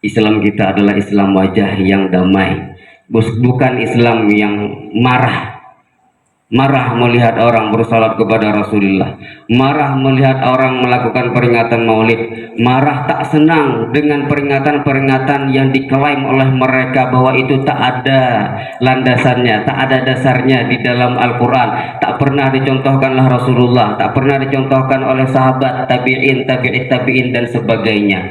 Islam kita adalah Islam wajah yang damai, bukan Islam yang marah melihat orang bersalat kepada Rasulullah, marah melihat orang melakukan peringatan maulid, marah tak senang dengan peringatan-peringatan yang diklaim oleh mereka bahwa itu tak ada landasannya, tak ada dasarnya di dalam Al-Quran, tak pernah dicontohkanlah Rasulullah, tak pernah dicontohkan oleh sahabat, tabi'in, tabi'in dan sebagainya.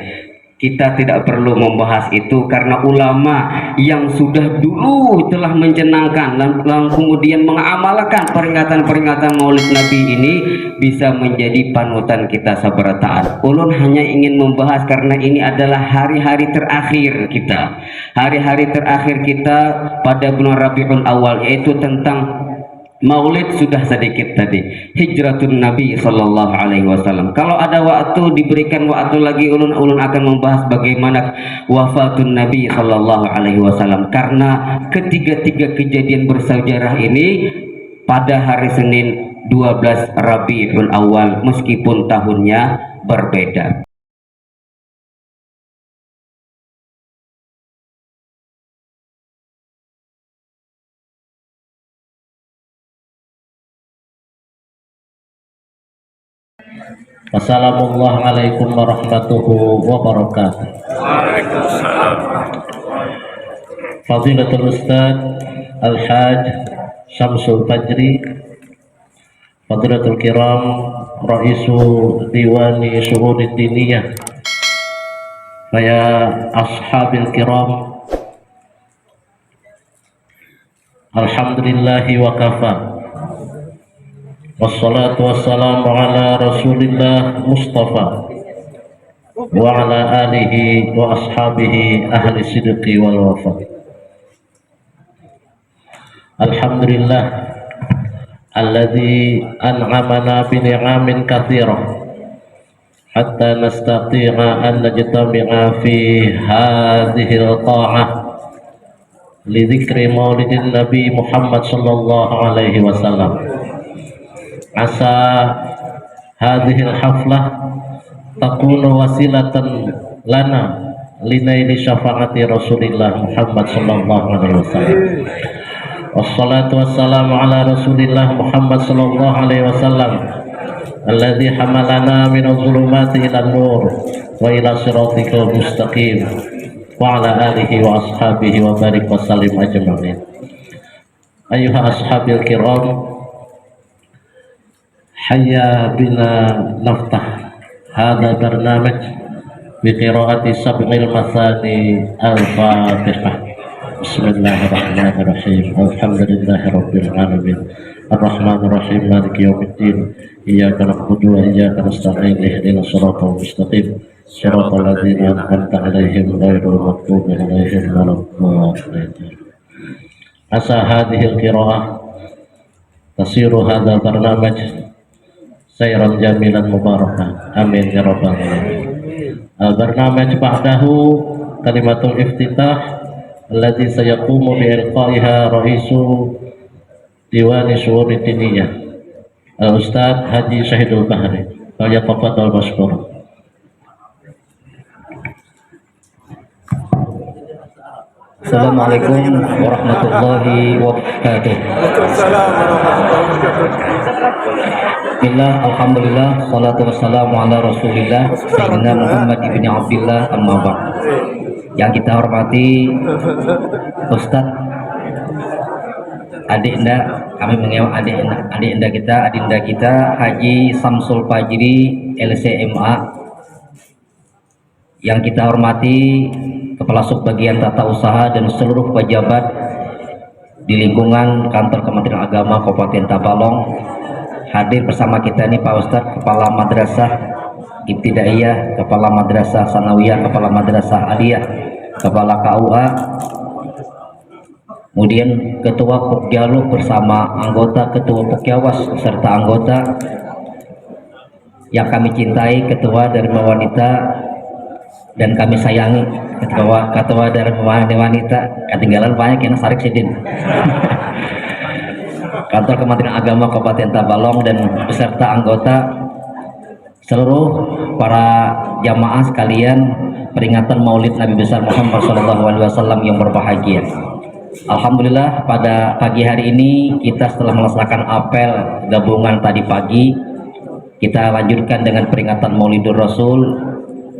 Kita tidak perlu membahas itu karena ulama yang sudah dulu telah mencenangkan dan kemudian mengamalkan peringatan-peringatan Maulid Nabi ini bisa menjadi panutan kita sabarataan. Ulun hanya ingin membahas karena ini adalah hari-hari terakhir kita. Hari-hari terakhir kita pada bulan Rabiul Awal, yaitu tentang Maulid sudah sedikit tadi, hijratun Nabi Sallallahu Alaihi Wasallam. Kalau ada waktu, diberikan waktu lagi, ulun akan membahas bagaimana wafatun Nabi Sallallahu Alaihi Wasallam. Karena ketiga-tiga kejadian bersejarah ini pada hari Senin 12 Rabiul Awal, meskipun tahunnya berbeda. Wassalamualaikum warahmatullahi wabarakatuh. Waalaikumsalam. Fadilatul Ustaz Al-Haj Syamsul Fajri, Fadilatul Kiram Raisu Diwani Syuhudid Diniyah, ya ashabil kiram, alhamdulillahi wa kafa, wassalatu wassalamu ala Rasulillah Mustafa wa ala alihi wa ashabihi ahli sidqi wal wafa. Alhamdulillah alladzi an'amana bi ni'amin katsirah hatta nastati'a an najtami'a fi hadhihi al-qa'ah li dzikri maulidin Nabi Muhammad sallallahu alaihi wasallam. Asa hadhihi al-haflah takunu wasilatan lana linaili syafaati Rasulillah Muhammad sallallahu alaihi wasallam. Wassalatu wassalamu ala Rasulillah Muhammad sallallahu alaihi wasallam alladzi hamalana min adh-dhulumati ila an-nur wa ila siratikal mustaqim wa ala alihi wa ashabihi wa barik wa sallim ajma'in. Ayuha ashabil kiram, hayya bina naftah hadha barnamij bi qiraati sab'il mathani al-fatihah. Bismillahirrahmanirrahim. Alhamdulillahi rabbil alamin. Ar-Rahmanir Rahim. Maliki yaumiddin. Iyyaka na'budu wa iyyaka nasta'in. Ihdinas siratal mustaqim. Siratal ladzina an'amta 'alaihim ghairil maghdubi 'alaihim waladdallin. Asa hadhil qira'ah tasiru hadha barnamij sayran jamilan mubarakan. Amin ya rabbal alamin. Al-barnamij ba'dahu kalimatul iftitah alladzi sayaqumu bi ilqaiha raisu diwani syuhudid diniyah Al-Ustaz Haji Syahidul Bahri. Falyatafadhal mashkur. Assalamualaikum warahmatullahi wabarakatuh. Waalaikumsalam warahmatullahi wabarakatuh. Bismillah, alhamdulillah, salatu wassalamu ala Rasulillah Sayyidina Muhammad ibn Abdillah, amma ba'd. Yang kita hormati Ustadz, adinda, kami mengenal adinda kita Haji Syamsul Fajri LCMA. Yang kita hormati Kepala Subbagian Tata Usaha dan seluruh pejabat di lingkungan Kantor Kementerian Agama Kabupaten Tabalong. Hadir bersama kita ini Pak Ustadz, Kepala Madrasah Ibtidaiyah, Kepala Madrasah Sanawiyah, Kepala Madrasah Aliyah, Kepala KUA, kemudian Ketua Pokjaluk bersama anggota Ketua Pokjawas serta anggota yang kami cintai, Ketua Dharma Wanita dan kami sayangi, Ketua Dharma Wanita, ketinggalan banyak yang Sarik Sidin. Kantor Kementerian Agama Kabupaten Tabalong dan beserta anggota seluruh para jamaah sekalian peringatan Maulid Nabi besar Muhammad SAW yang berbahagia. Alhamdulillah pada pagi hari ini kita setelah melaksanakan apel gabungan tadi pagi, kita lanjutkan dengan peringatan Maulidur Rasul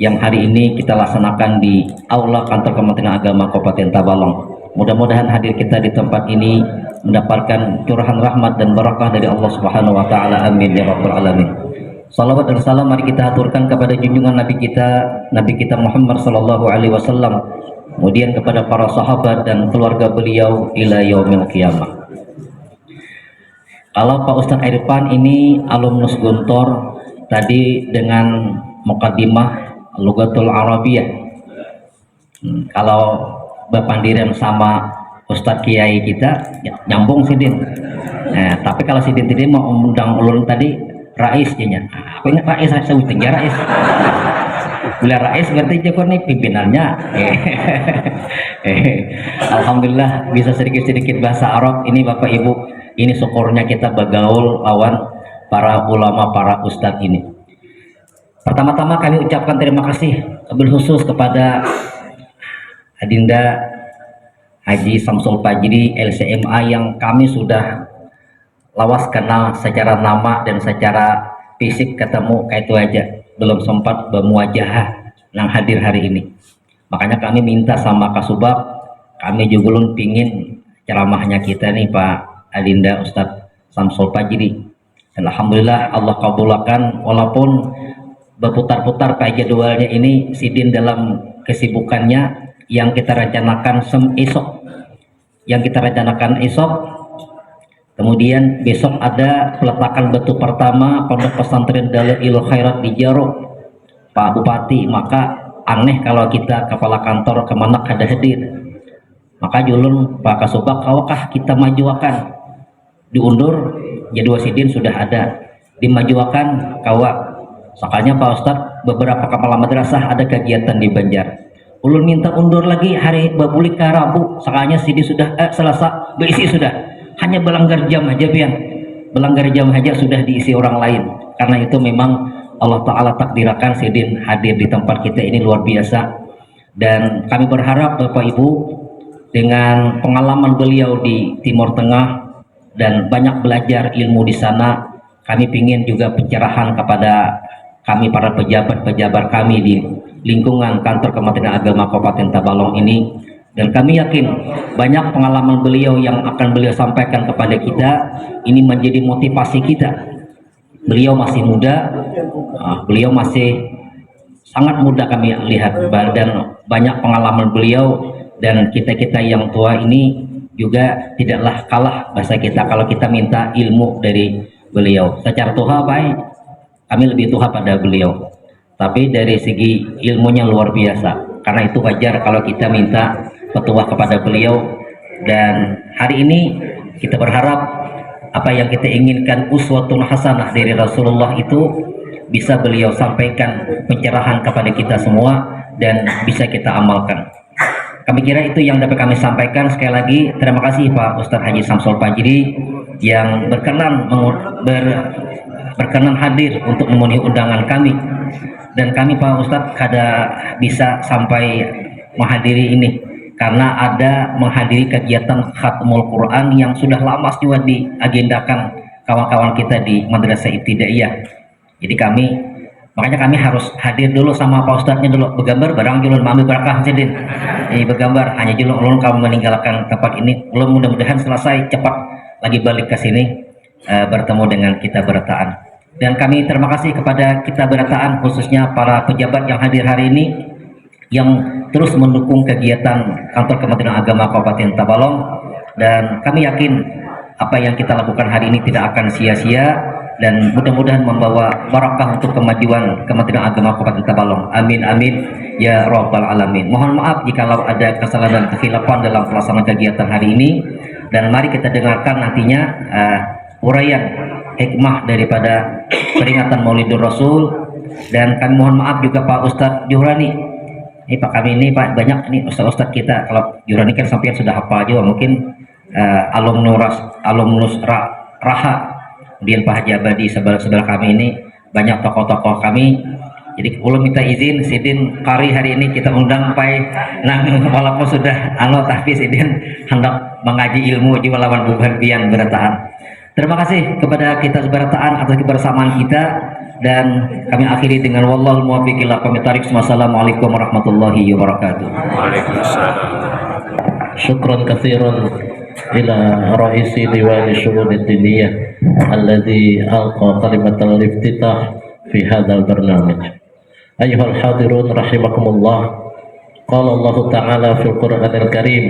yang hari ini kita laksanakan di Aula Kantor Kementerian Agama Kabupaten Tabalong. Mudah-mudahan hadir kita di tempat ini mendapatkan curahan rahmat dan barakah dari Allah Subhanahu wa taala. Amin ya rabbal alamin. Salawat dan salam mari kita aturkan kepada junjungan Nabi kita Muhammad sallallahu alaihi wasallam, kemudian kepada para sahabat dan keluarga beliau ila yaumil qiyamah. Kalau Pak Ustadz Irfan ini alumnus Guntur tadi dengan mukaddimah Lughatul Arabiyah. Kalau berpandiran sama Ustadz Kiai kita nyambung Sidin. Nah, tapi kalau Sidin tadi mau undang ulun tadi Rais nya. Aku ingat Rais, saya sebutnya Rais. Bila Rais berarti Joko nih pimpinannya. Alhamdulillah bisa sedikit-sedikit bahasa Arab. Ini Bapak Ibu, ini syukurnya kita bergaul lawan para ulama, para ustadz ini. Pertama-tama kami ucapkan terima kasih wabil khusus kepada Adinda Haji Samsul Fajri LCMA yang kami sudah lawas kenal secara nama dan secara fisik ketemu kayak itu aja, belum sempat bermuajahah yang hadir hari ini. Makanya kami minta sama Kasubag, kami juga belum pingin ceramahnya kita nih Pak Adinda Ustadz Samsul Fajri. Dan alhamdulillah Allah kabulkan, walaupun berputar-putar Pak jadwalnya ini Sidin dalam kesibukannya yang kita rencanakan esok. Kemudian besok ada peletakan batu pertama Pondok Pesantren Dalailul Khairat di Jaro, Pak Bupati. Maka aneh kalau kita kepala kantor kemana kada hadir. Maka julun Pak Kasubag, kawakah kita majuakan diundur jadwal Sidin sudah ada, dimajuakan kawak. Soalnya Pak Ustadz beberapa kepala madrasah ada kegiatan di Banjar. Ulun minta undur lagi hari Babuli ke Rabu. Soalnya Sidin sudah Selasa berisi sudah. Hanya belanggar jam aja pian. Belanggar jam aja sudah diisi orang lain. Karena itu memang Allah Ta'ala takdirakan Sidin hadir di tempat kita ini luar biasa. Dan kami berharap Bapak Ibu dengan pengalaman beliau di Timur Tengah dan banyak belajar ilmu di sana, kami ingin juga pencerahan kepada kami para pejabat-pejabat kami di lingkungan kantor Kementerian Agama Kabupaten Tabalong ini. Dan kami yakin banyak pengalaman beliau yang akan beliau sampaikan kepada kita ini menjadi motivasi kita. Beliau masih muda, beliau masih sangat muda kami lihat, dan banyak pengalaman beliau, dan kita-kita yang tua ini juga tidaklah kalah bahasa kita kalau kita minta ilmu dari beliau. Secara tuha baik, kami lebih tuha pada beliau, tapi dari segi ilmunya luar biasa. Karena itu wajar kalau kita minta petuah kepada beliau. Dan hari ini kita berharap apa yang kita inginkan uswatun hasanah dari Rasulullah itu bisa beliau sampaikan pencerahan kepada kita semua dan bisa kita amalkan. Kami kira itu yang dapat kami sampaikan. Sekali lagi terima kasih Pak Ustadz Haji Samsul Fajri yang berkenan hadir untuk memenuhi undangan kami. Dan kami Pak Ustadz kada bisa sampai menghadiri ini karena ada menghadiri kegiatan Khatmul Quran yang sudah lama juga diagendakan kawan-kawan kita di Madrasah Ibtidaiyah. Jadi makanya kami harus hadir dulu sama Pak Ustadznya dulu, bergambar barang julun mami barakah Sidin. Bergambar hanya julun kamu meninggalkan tempat ini. Mudah-mudahan selesai cepat lagi balik ke sini bertemu dengan kita berataan. Dan kami terima kasih kepada kita berataan, khususnya para pejabat yang hadir hari ini yang terus mendukung kegiatan kantor Kementerian Agama Kabupaten Tabalong. Dan kami yakin apa yang kita lakukan hari ini tidak akan sia-sia dan mudah-mudahan membawa barakah untuk kemajuan Kementerian Agama Kabupaten Tabalong. Amin amin ya rabbal alamin. Mohon maaf jikalau ada kesalahan dan kekhilafan dalam pelaksanaan kegiatan hari ini, dan mari kita dengarkan nantinya uraian hikmah daripada peringatan Maulidur Rasul. Dan kami mohon maaf juga Pak Ustadz Juhrani. Ini Pak kami ini Pak banyak nih Ustadz kita. Kalau Juhrani kan sampai sudah hafal juga, mungkin alumnus Raha, kemudian Pak Haji Abadi, sebelah kami ini banyak tokoh-tokoh kami. Jadi kalau minta izin Sidin Qari hari ini kita undang pai nang walaupun sudah tapi Sidin hendak mengaji ilmu jiwa lawan bubarbian berataan. Terima kasih kepada kita berataan atas kebersamaan kita, dan kami akhiri dengan wallahul muwaffiq ila aqwamit thoriq. Wassalamualaikum warahmatullahi wabarakatuh. Waalaikumsalam. شكرا كثيرا إلى رئيس ديوان الشؤون الدينية الذي ألقى كلمة الافتتاح في هذا البرنامج. أيها الحاضرون رحمكم الله، قال الله تعالى في القرآن الكريم: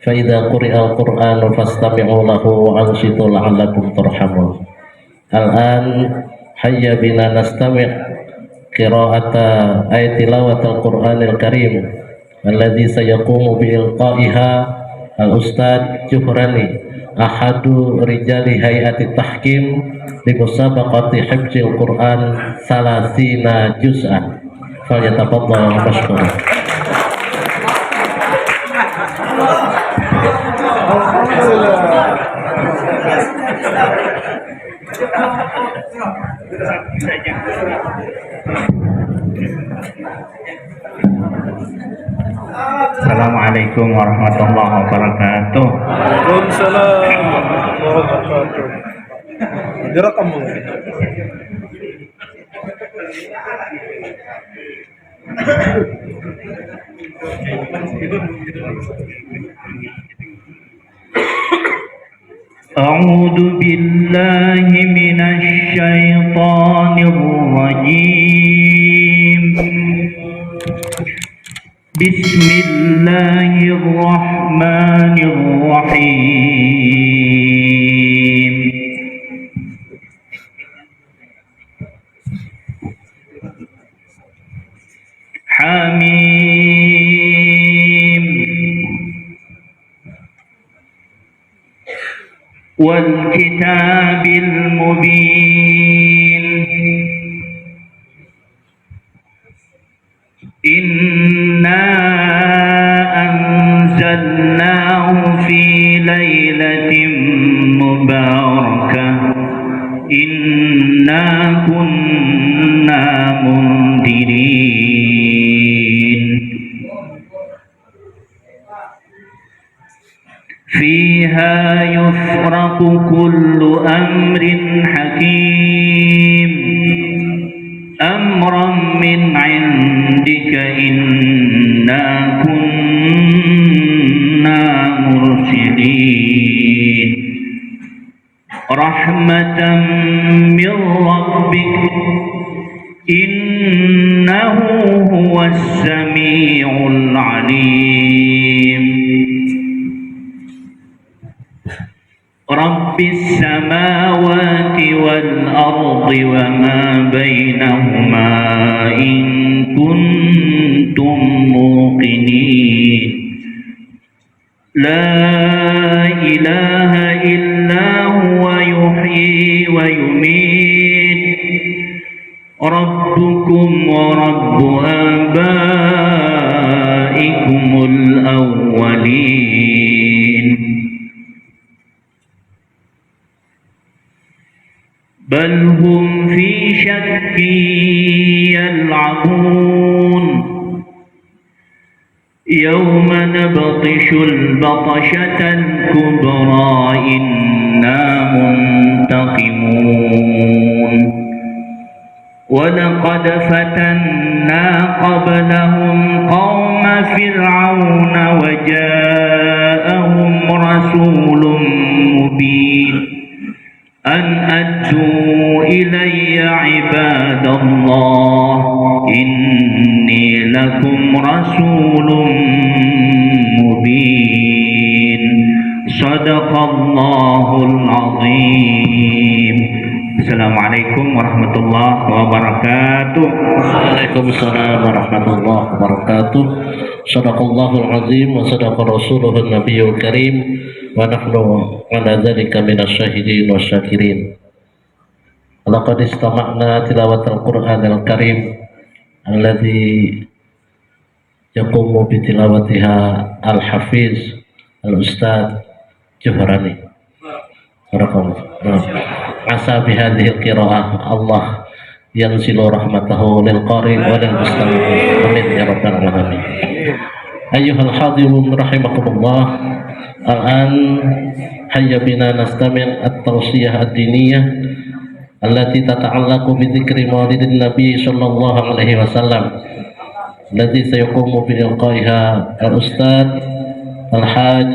فإذا قرئ القرآن فاستمعوا له وأنصتوا لعلكم ترحمون. الآن هيا بنا نستمع قراءة أي تلاوة القرآن الكريم الذي سيقوم بإلقائها الأستاذ جهراني أحد رجال هيئة التحكيم لمسابقة حفظ القرآن 30 جزءا، فليتفضل مشكورا. Assalamualaikum warahmatullahi wabarakatuh. Waalaikumsalam warahmatullahi wabarakatuh. Direkam mo. أعوذ بالله من الشيطان الرجيم. بسم الله الرحمن الرحيم. حميم. والكتاب المبين. إنا أنزلناه في ليلة مباركة إنا كنا منذرين فيها يفرق كل أمر حكيم أمرا من عندك إنا كنا مرسلين رحمة من ربك إنه هو السميع العليم رب السماوات والأرض وما بينهما إن كنتم موقنين لا إله إلا هو يحيي ويميت ربكم ورب آبائكم الأولين بل هم في شك يلعبون يوم نبطش البطشة الكبرى إنا منتقمون ولقد فتنا قبلهم قوم فرعون وجاءهم رسول مبين أن أتوا إلي عباد الله إني لكم رسول مبين صدق الله العظيم. Assalamualaikum warahmatullahi wabarakatuh. Waalaikumsalam warahmatullahi wabarakatuh. Sadaqallahul azim wa sadaqa rasuluhun nabiyul karim wa nahnu ala dzalika minasyahidin wasyakirin. Laqad istama'na tilawatal Qur'anil karim alladzi yaqumu bi tilawatiha al-hafiz al-ustaz Juhrani. Barakallahu. Asa bihadhil qira'ah Allah ينزل رحمته للقارئ وللمستمع آمين يا رب العالمين. أيها الحاضرون رحمكم الله، الآن هيا بنا نستمع التوصية الدينية التي تتعلق بذكر مولد النبي صلى الله عليه وسلم الذي سيقوم بإلقائها الأستاذ الحاج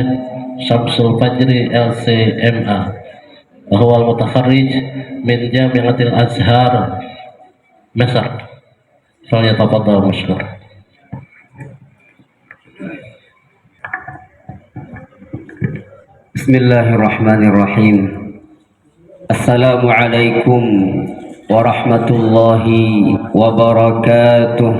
شمس الفجر LCMA، وهو المتخرج من جامعة الأزهر مصر، فليتفضل مشكور. Bismillahirrahmanirrahim. Assalamualaikum warahmatullahi wabarakatuh.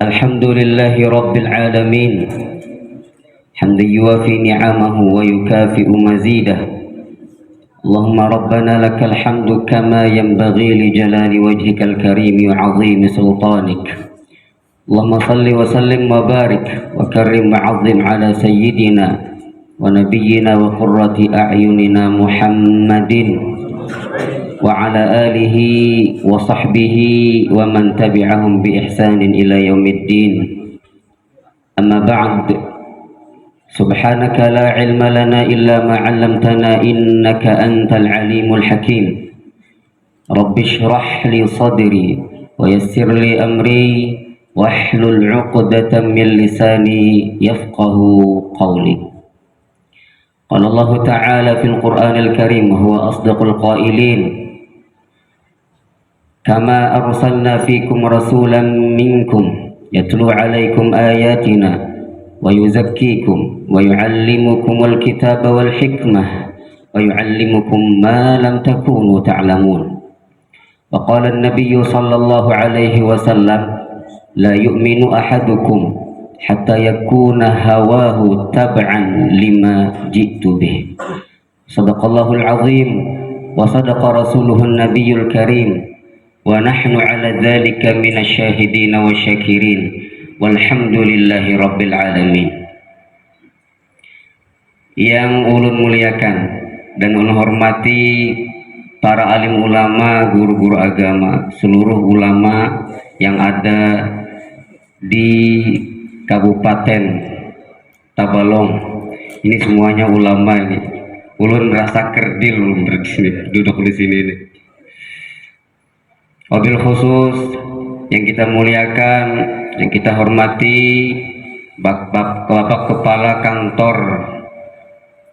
Alhamdulillahi rabbil alamin. Hamdan yuwafi ni'amahu wa yukafi'u mazidah. Allahumma rabbana lakal hamdu kama yanbaghi li jalali wajhikal karim wa 'azimi sultanik. Allahumma salli wa sallim wa barik wa karrim wa 'azzim ala sayyidina wa nabiyyina wa qurrati a'yunina Muhammadin wa ala alihi wa sahbihi wa man tabi'ahum bi ihsanin ila yaumiddin. Amma ba'd. Subhanaka la ilma lana illa ma 'allamtana innaka antal alimul hakim. Rabbi shrah li sadri wa yassir li amri wahlul 'uqdatam min lisani yafqahu qawli. Qala Allah Ta'ala fil Qur'anil Karim huwa asdaqul qailin. Kama arsalna fikum rasulan minkum yatlu 'alaikum ayatina wa yuzakkikum wa yu'allimukumul kitaba wal hikmah wa yu'allimukum ma lam takunu ta'lamun. Wa qala an-nabiyyu sallallahu alaihi wasallam la yu'minu ahadukum hatta yakuna hawahu tab'an lima ji'tu bih. Sadaqallahul azim wa sadaqa rasuluhun nabiyyul karim wa nahnu ala dhalika minasy syahidin wa syakirin walhamdulillahi rabbil alamin. Yang ulun muliakan dan ulun hormati para alim ulama, guru-guru agama, seluruh ulama yang ada di Kabupaten Tabalong. Ini semuanya ulama ini. Ulun rasa kerdil ulun duduk di sini ini. Wabil khusus yang kita muliakan, yang kita hormati Bapak Kepala Kantor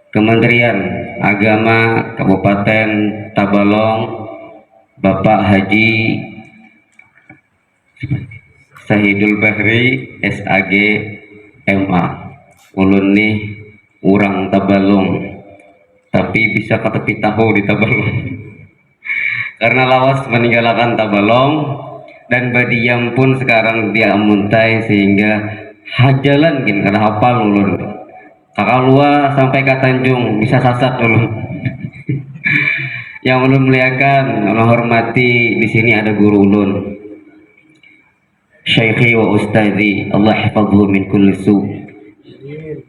Kementerian Agama Kabupaten Tabalong, Bapak Haji Sahidul Bahri SAG MA. Ulun nih urang Tabalong, tapi bisa ketepi tahu di Tabalong karena lawas meninggalkan Tabalong dan badiam pun sekarang dia muntai sehingga hajalan gini karena hafal ulun. Kakak Lua sampai ke Tanjung bisa sasak ulun. Yang ulun muliakan, ulun hormati, di sini ada guru ulun, Syaikhi wa Ustadzi, Allah hifadhu min kulli su'.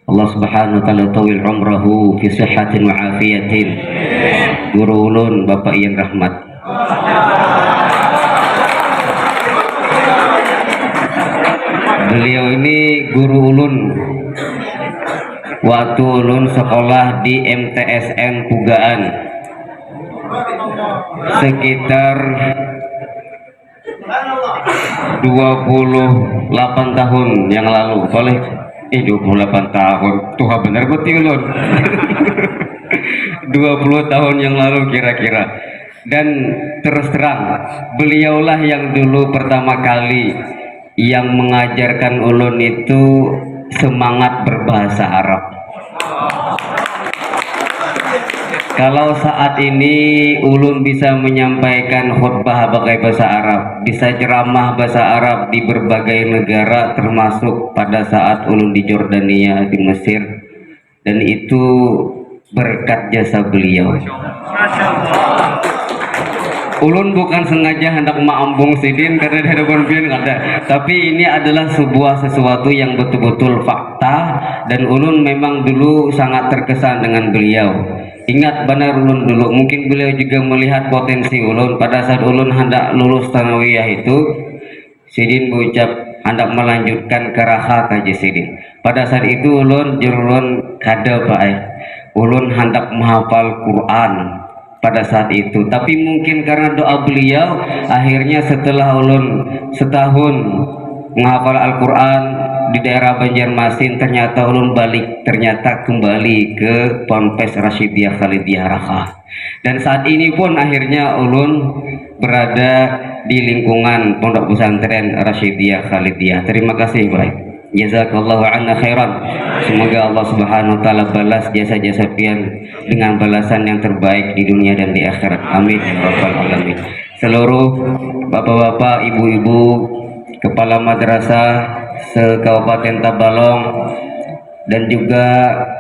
Allah subhanahu wa ta'ala tawil umrahu fi sihhatin wa afiyatin. Guru ulun Bapak Ian Rahmat. Beliau ini guru ulun waktu ulun sekolah di MTSN Pugaan sekitar 28 tahun yang lalu. 28 tahun tuh bener betul ulun. 20 tahun yang lalu kira-kira. Dan terus terang beliaulah yang dulu pertama kali yang mengajarkan ulun itu semangat berbahasa Arab. Kalau saat ini ulun bisa menyampaikan khutbah pakai bahasa Arab, bisa ceramah bahasa Arab di berbagai negara termasuk pada saat ulun di Jordania, di Mesir, dan itu berkat jasa beliau. Ulun bukan sengaja hendak maambung sidin karena di hadapan beliau ada, tapi ini adalah sebuah sesuatu yang betul-betul fakta dan ulun memang dulu sangat terkesan dengan beliau. Ingat benar ulun dulu, mungkin beliau juga melihat potensi ulun pada saat ulun hendak lulus Tsanawiyah itu. Sidin berucap hendak melanjutkan ke Raha kaji Sidin. Pada saat itu ulun jurulun kada Pak ulun hendak menghafal Quran pada saat itu, tapi mungkin karena doa beliau akhirnya setelah ulun setahun menghafal Al-Quran di daerah Banjarmasin, ternyata ulun ternyata kembali ke Ponpes Rasyidiyah Khalidiyah Raha, dan saat ini pun akhirnya ulun berada di lingkungan Pondok Pesantren Rasyidiyah Khalidiyah. Terima kasih Pak. Jazakallahu anna khairan. Semoga Allah Subhanahu wa taala balas jasa-jasa pian dengan balasan yang terbaik di dunia dan di akhirat. Amin ya rabbal alamin. Seluruh bapak-bapak, ibu-ibu, kepala madrasah se-Kabupaten Tabalong dan juga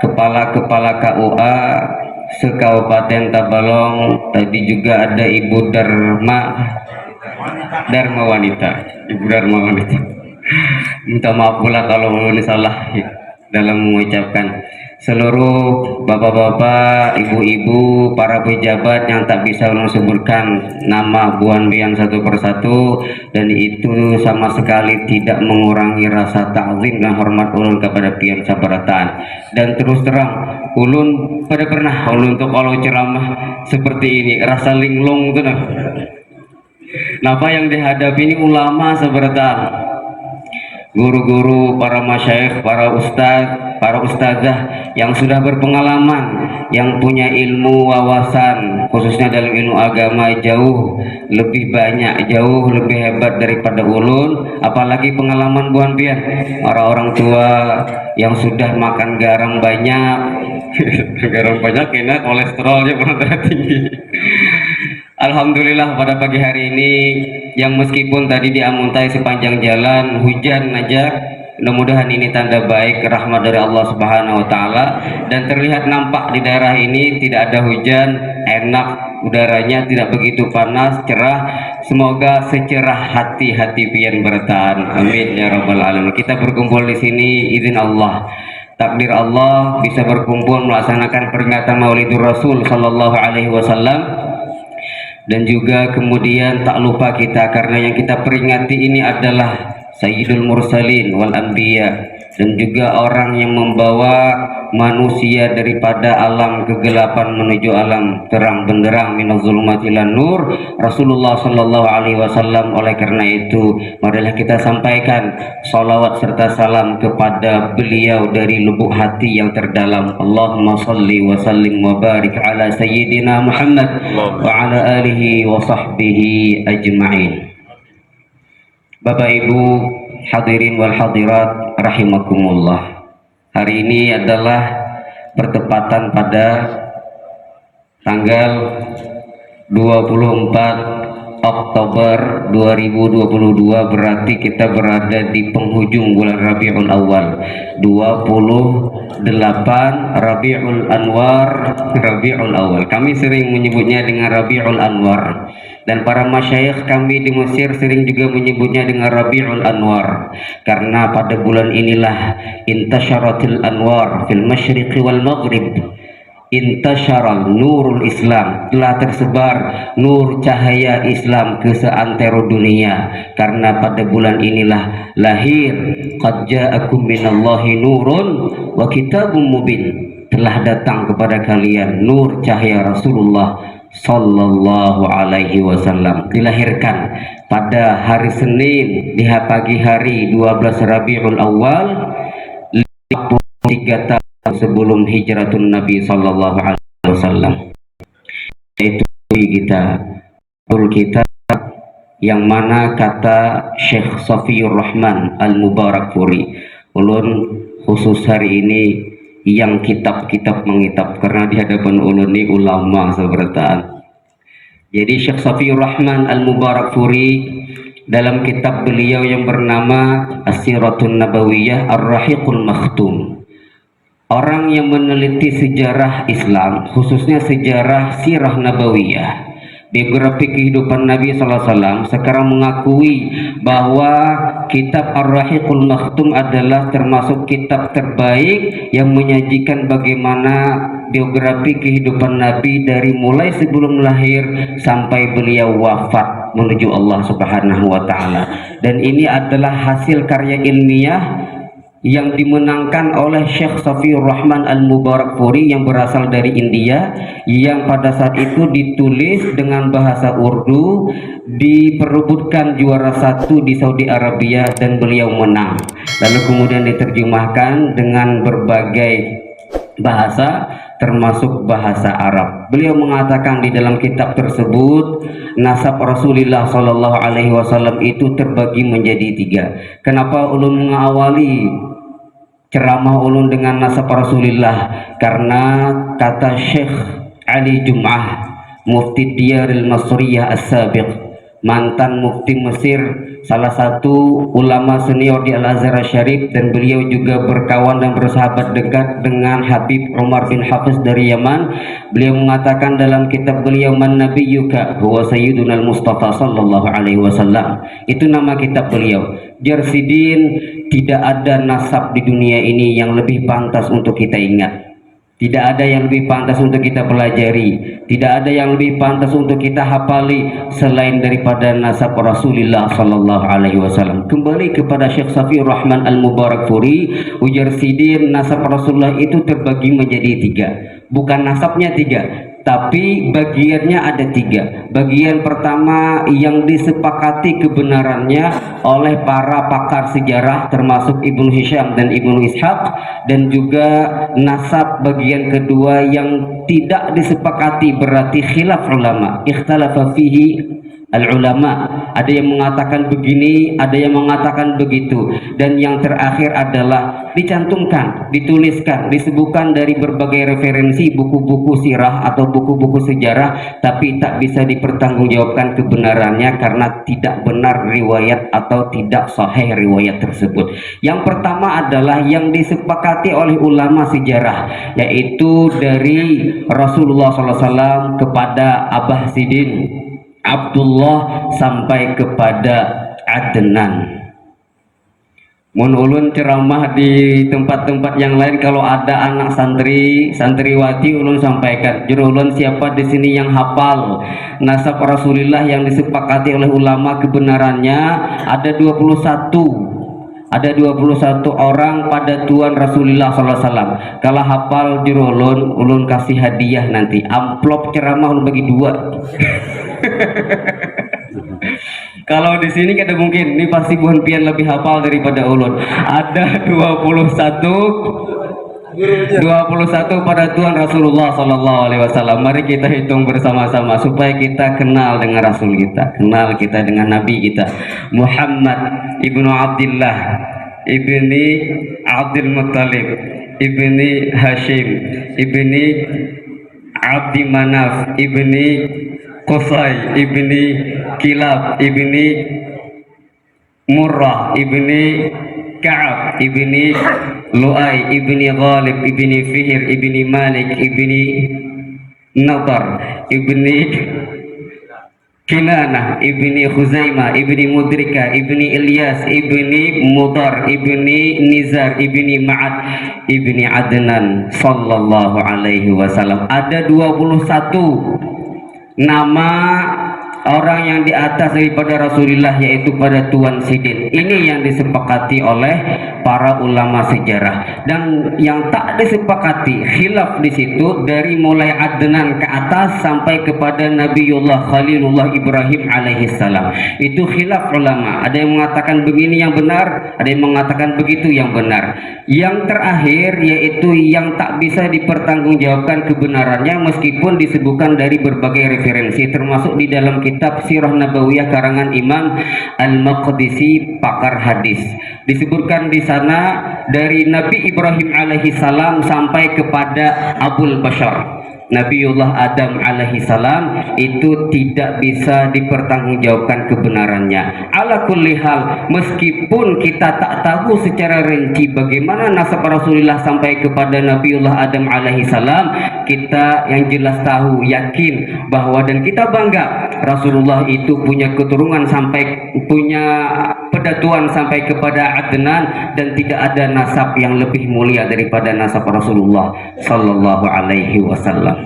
kepala-kepala KUA se-Kabupaten Tabalong, tadi juga ada Ibu Dharma Wanita, Ibu Dharma Wanita. Minta maaf pula kalau ini salah dalam mengucapkan. Seluruh bapak-bapak, ibu-ibu, para pejabat yang tak bisa ulun sebutkan nama buan bian satu persatu, dan itu sama sekali tidak mengurangi rasa ta'zim dan hormat ulun kepada pian sabarataan. Dan terus terang ulun pernah ulun tuh kalau ceramah seperti ini rasa linglung tuh nah. Apa yang dihadapi ini ulama sabarataan, guru-guru, para masyayikh, para ustazah yang sudah berpengalaman, yang punya ilmu wawasan khususnya dalam ilmu agama jauh lebih banyak, jauh lebih hebat daripada ulun, apalagi pengalaman buan pian orang-orang tua yang sudah makan garam banyak garam banyak kena kolesterolnya pernah tinggi. Alhamdulillah pada pagi hari ini yang meskipun tadi diamuntai sepanjang jalan hujan aja, mudah-mudahan ini tanda baik rahmat dari Allah Subhanahu wa taala, dan terlihat nampak di daerah ini tidak ada hujan, enak udaranya, tidak begitu panas, cerah. Semoga secerah hati-hati pian bertahan. Amin ya rabbal alamin. Kita berkumpul di sini izin Allah, takdir Allah bisa berkumpul melaksanakan peringatan Maulidur Rasul sallallahu alaihi wasallam. Dan juga kemudian tak lupa kita, karena yang kita peringati ini adalah Sayyidul Mursalin wal Anbiya, dan juga orang yang membawa manusia daripada alam kegelapan menuju alam terang benderang, minaz zulumati ilan nur, Rasulullah sallallahu alaihi wasallam. Oleh karena itu marilah kita sampaikan salawat serta salam kepada beliau dari lubuk hati yang terdalam. Allahumma salli wa sallim wa barik ala sayyidina Muhammad wa ala alihi wa sahbihi ajma'in. Bapak Ibu hadirin wal hadirat rahimakumullah. Hari ini adalah bertepatan pada tanggal 24 Oktober 2022, berarti kita berada di penghujung bulan Rabiul Awal, 28 Rabiul Anwar, Rabiul Awal. Kami sering menyebutnya dengan Rabiul Anwar, dan para masyayikh kami di Mesir sering juga menyebutnya dengan Rabiul Anwar, karena pada bulan inilah intasyaratil anwar fil masyriqi wal maghrib, intasyaral nurul Islam, telah tersebar nur cahaya Islam ke seantero dunia, karena pada bulan inilah lahir qad ja'akum minallahi nurun wa kitabun mubin, telah datang kepada kalian nur cahaya Rasulullah sallallahu alaihi wasallam, dilahirkan pada hari Senin di pagi hari 12 Rabiul Awal 53 tahun sebelum hijratun Nabi sallallahu alaihi wasallam. Itu kita yang mana kata Syekh Safiyur Rahman Al-Mubarakfuri, ulun khusus hari ini yang kitab-kitab mengitab, karena di hadapan ulun ini ulama sebertaan. Jadi Syekh Safiyur Rahman Al-Mubarakfuri dalam kitab beliau yang bernama As-Siratun Nabawiyah Ar-Rahiqul Makhtum, orang yang meneliti sejarah Islam, khususnya sejarah sirah nabawiyah, biografi kehidupan Nabi SAW, sekarang mengakui bahwa kitab Ar-Rahiqul Makhtum adalah termasuk kitab terbaik yang menyajikan bagaimana biografi kehidupan Nabi dari mulai sebelum lahir sampai beliau wafat menuju Allah Subhanahu wa Ta'ala. Dan ini adalah hasil karya ilmiah yang dimenangkan oleh Syekh Safiur Rahman Al-Mubarakfuri yang berasal dari India, yang pada saat itu ditulis dengan bahasa Urdu, diperebutkan juara 1 di Saudi Arabia dan beliau menang. Lalu kemudian diterjemahkan dengan berbagai bahasa termasuk bahasa Arab. Beliau mengatakan di dalam kitab tersebut, nasab Rasulullah Shallallahu Alaihi Wasallam itu terbagi menjadi 3. Kenapa ulun mengawali ceramah ulun dengan nasab Rasulullah? Karena kata Syekh Ali Jum'ah, Mufti Diyaril Masriyah As-Sabiq, mantan mufti Mesir, salah satu ulama senior di Al-Azhar Syarif, dan beliau juga berkawan dan bersahabat dekat dengan Habib Umar bin Hafiz dari Yaman. Beliau mengatakan dalam kitab beliau, Man Nabiyyuka huwa Sayyidunal Mustafa sallallahu alaihi wasallam. Itu nama kitab beliau. Jarsidin, tidak ada nasab di dunia ini yang lebih pantas untuk kita ingat. Tidak ada yang lebih pantas untuk kita pelajari, tidak ada yang lebih pantas untuk kita hafali selain daripada nasab Rasulullah Sallallahu Alaihi Wasallam. Kembali kepada Syekh Safiur Rahman Al-Mubarakfuri, ujar Sidin, nasab Rasulullah itu terbagi menjadi 3. Bukan nasabnya 3, tapi bagiannya ada 3. Bagian pertama yang disepakati kebenarannya oleh para pakar sejarah termasuk Ibnu Hisham dan Ibnu Ishaq, dan juga nasab bagian kedua yang tidak disepakati, berarti khilaf ulama, ikhtalafa fihi al-ulama. Ada yang mengatakan begini, ada yang mengatakan begitu, dan yang terakhir adalah dicantumkan, dituliskan, disebutkan dari berbagai referensi buku-buku sirah atau buku-buku sejarah, tapi tak bisa dipertanggungjawabkan kebenarannya karena tidak benar riwayat atau tidak sahih riwayat tersebut. Yang pertama adalah yang disepakati oleh ulama sejarah, yaitu dari Rasulullah SAW kepada Abah Sidin Abdullah sampai kepada Adnan. Mun ulun ceramah di tempat-tempat yang lain, kalau ada anak santri, santriwati, ulun sampaikan, juru ulun siapa di sini yang hafal nasab Rasulullah yang disepakati oleh ulama kebenarannya? Ada 21 orang pada Tuan Rasulullah SAW. Kalau hafal juru ulun kasih hadiah nanti, amplop ceramah ulun bagi 2. Kalau di sini kada mungkin, ini pasti buhan pian lebih hafal daripada ulun. Ada 21 pada Tuhan Rasulullah Sallallahu Alaihi Wasallam. Mari kita hitung bersama-sama supaya kita kenal dengan Rasul kita, kenal kita dengan Nabi kita, Muhammad ibnu Abdullah ibni Abdul Muttalib ibni Hashim ibni Abdi Manaf ibni Qusay ibni Kilab ibni Murrah ibni Ka'ab ibni Lu'ay ibni Ghalib ibni Fihr ibni Malik ibni Nadar ibni Kinanah ibni Khuzaimah ibni Mudrika ibni Ilyas ibni Mudar ibni Nizar ibni Ma'ad ibni Adnan sallallahu alaihi wasallam. Ada 21 nama orang yang di atas daripada Rasulullah, yaitu pada Tuan Sidin. Ini yang disepakati oleh para ulama sejarah, dan yang tak disepakati khilaf di situ dari mulai Adnan ke atas sampai kepada Nabiullah Khalilullah Ibrahim alaihissalam. Itu khilaf ulama. Ada yang mengatakan begini yang benar, ada yang mengatakan begitu yang benar. Yang terakhir yaitu yang tak bisa dipertanggungjawabkan kebenarannya meskipun disebutkan dari berbagai referensi, termasuk di dalam kitab Sirah Nabawiyah karangan Imam Al-Maqdisi, pakar hadis. Disebutkan di sana dari Nabi Ibrahim alaihi salam sampai kepada Abul Bashar. Nabiullah Adam alaihi salam itu tidak bisa dipertanggungjawabkan kebenarannya. Ala kulli hal, meskipun kita tak tahu secara rinci bagaimana nasab Rasulullah sampai kepada Nabiullah Adam alaihi salam, kita yang jelas tahu, yakin bahwa dan kita bangga Rasulullah itu punya keturunan sampai punya pedatuan sampai kepada Adnan, dan tidak ada nasab yang lebih mulia daripada nasab Rasulullah sallallahu alaihi wasallam.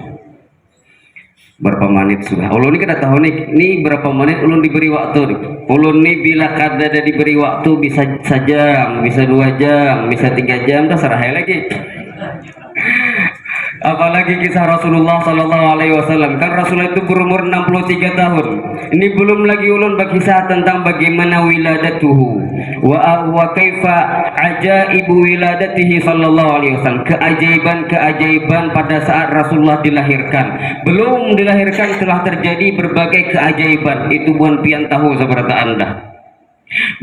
Berapa menit sudah? Ulun ini kita tahu nih berapa menit ulun diberi waktu. Ulun ini bila kada diberi waktu bisa sejam, bisa 2 jam, bisa 3 jam, dah serah lagi. Apalagi kisah Rasulullah sallallahu alaihi wasallam. Kan Rasulullah itu berumur 63 tahun. Ini belum lagi ulun berkisah tentang bagaimana wiladatuhu wa kaifa ajaibu wiladatihi sallallahu alaihi wasallam. Keajaiban pada saat Rasulullah dilahirkan. Belum dilahirkan telah terjadi berbagai keajaiban. Itu bukan pian tahu seperti Anda.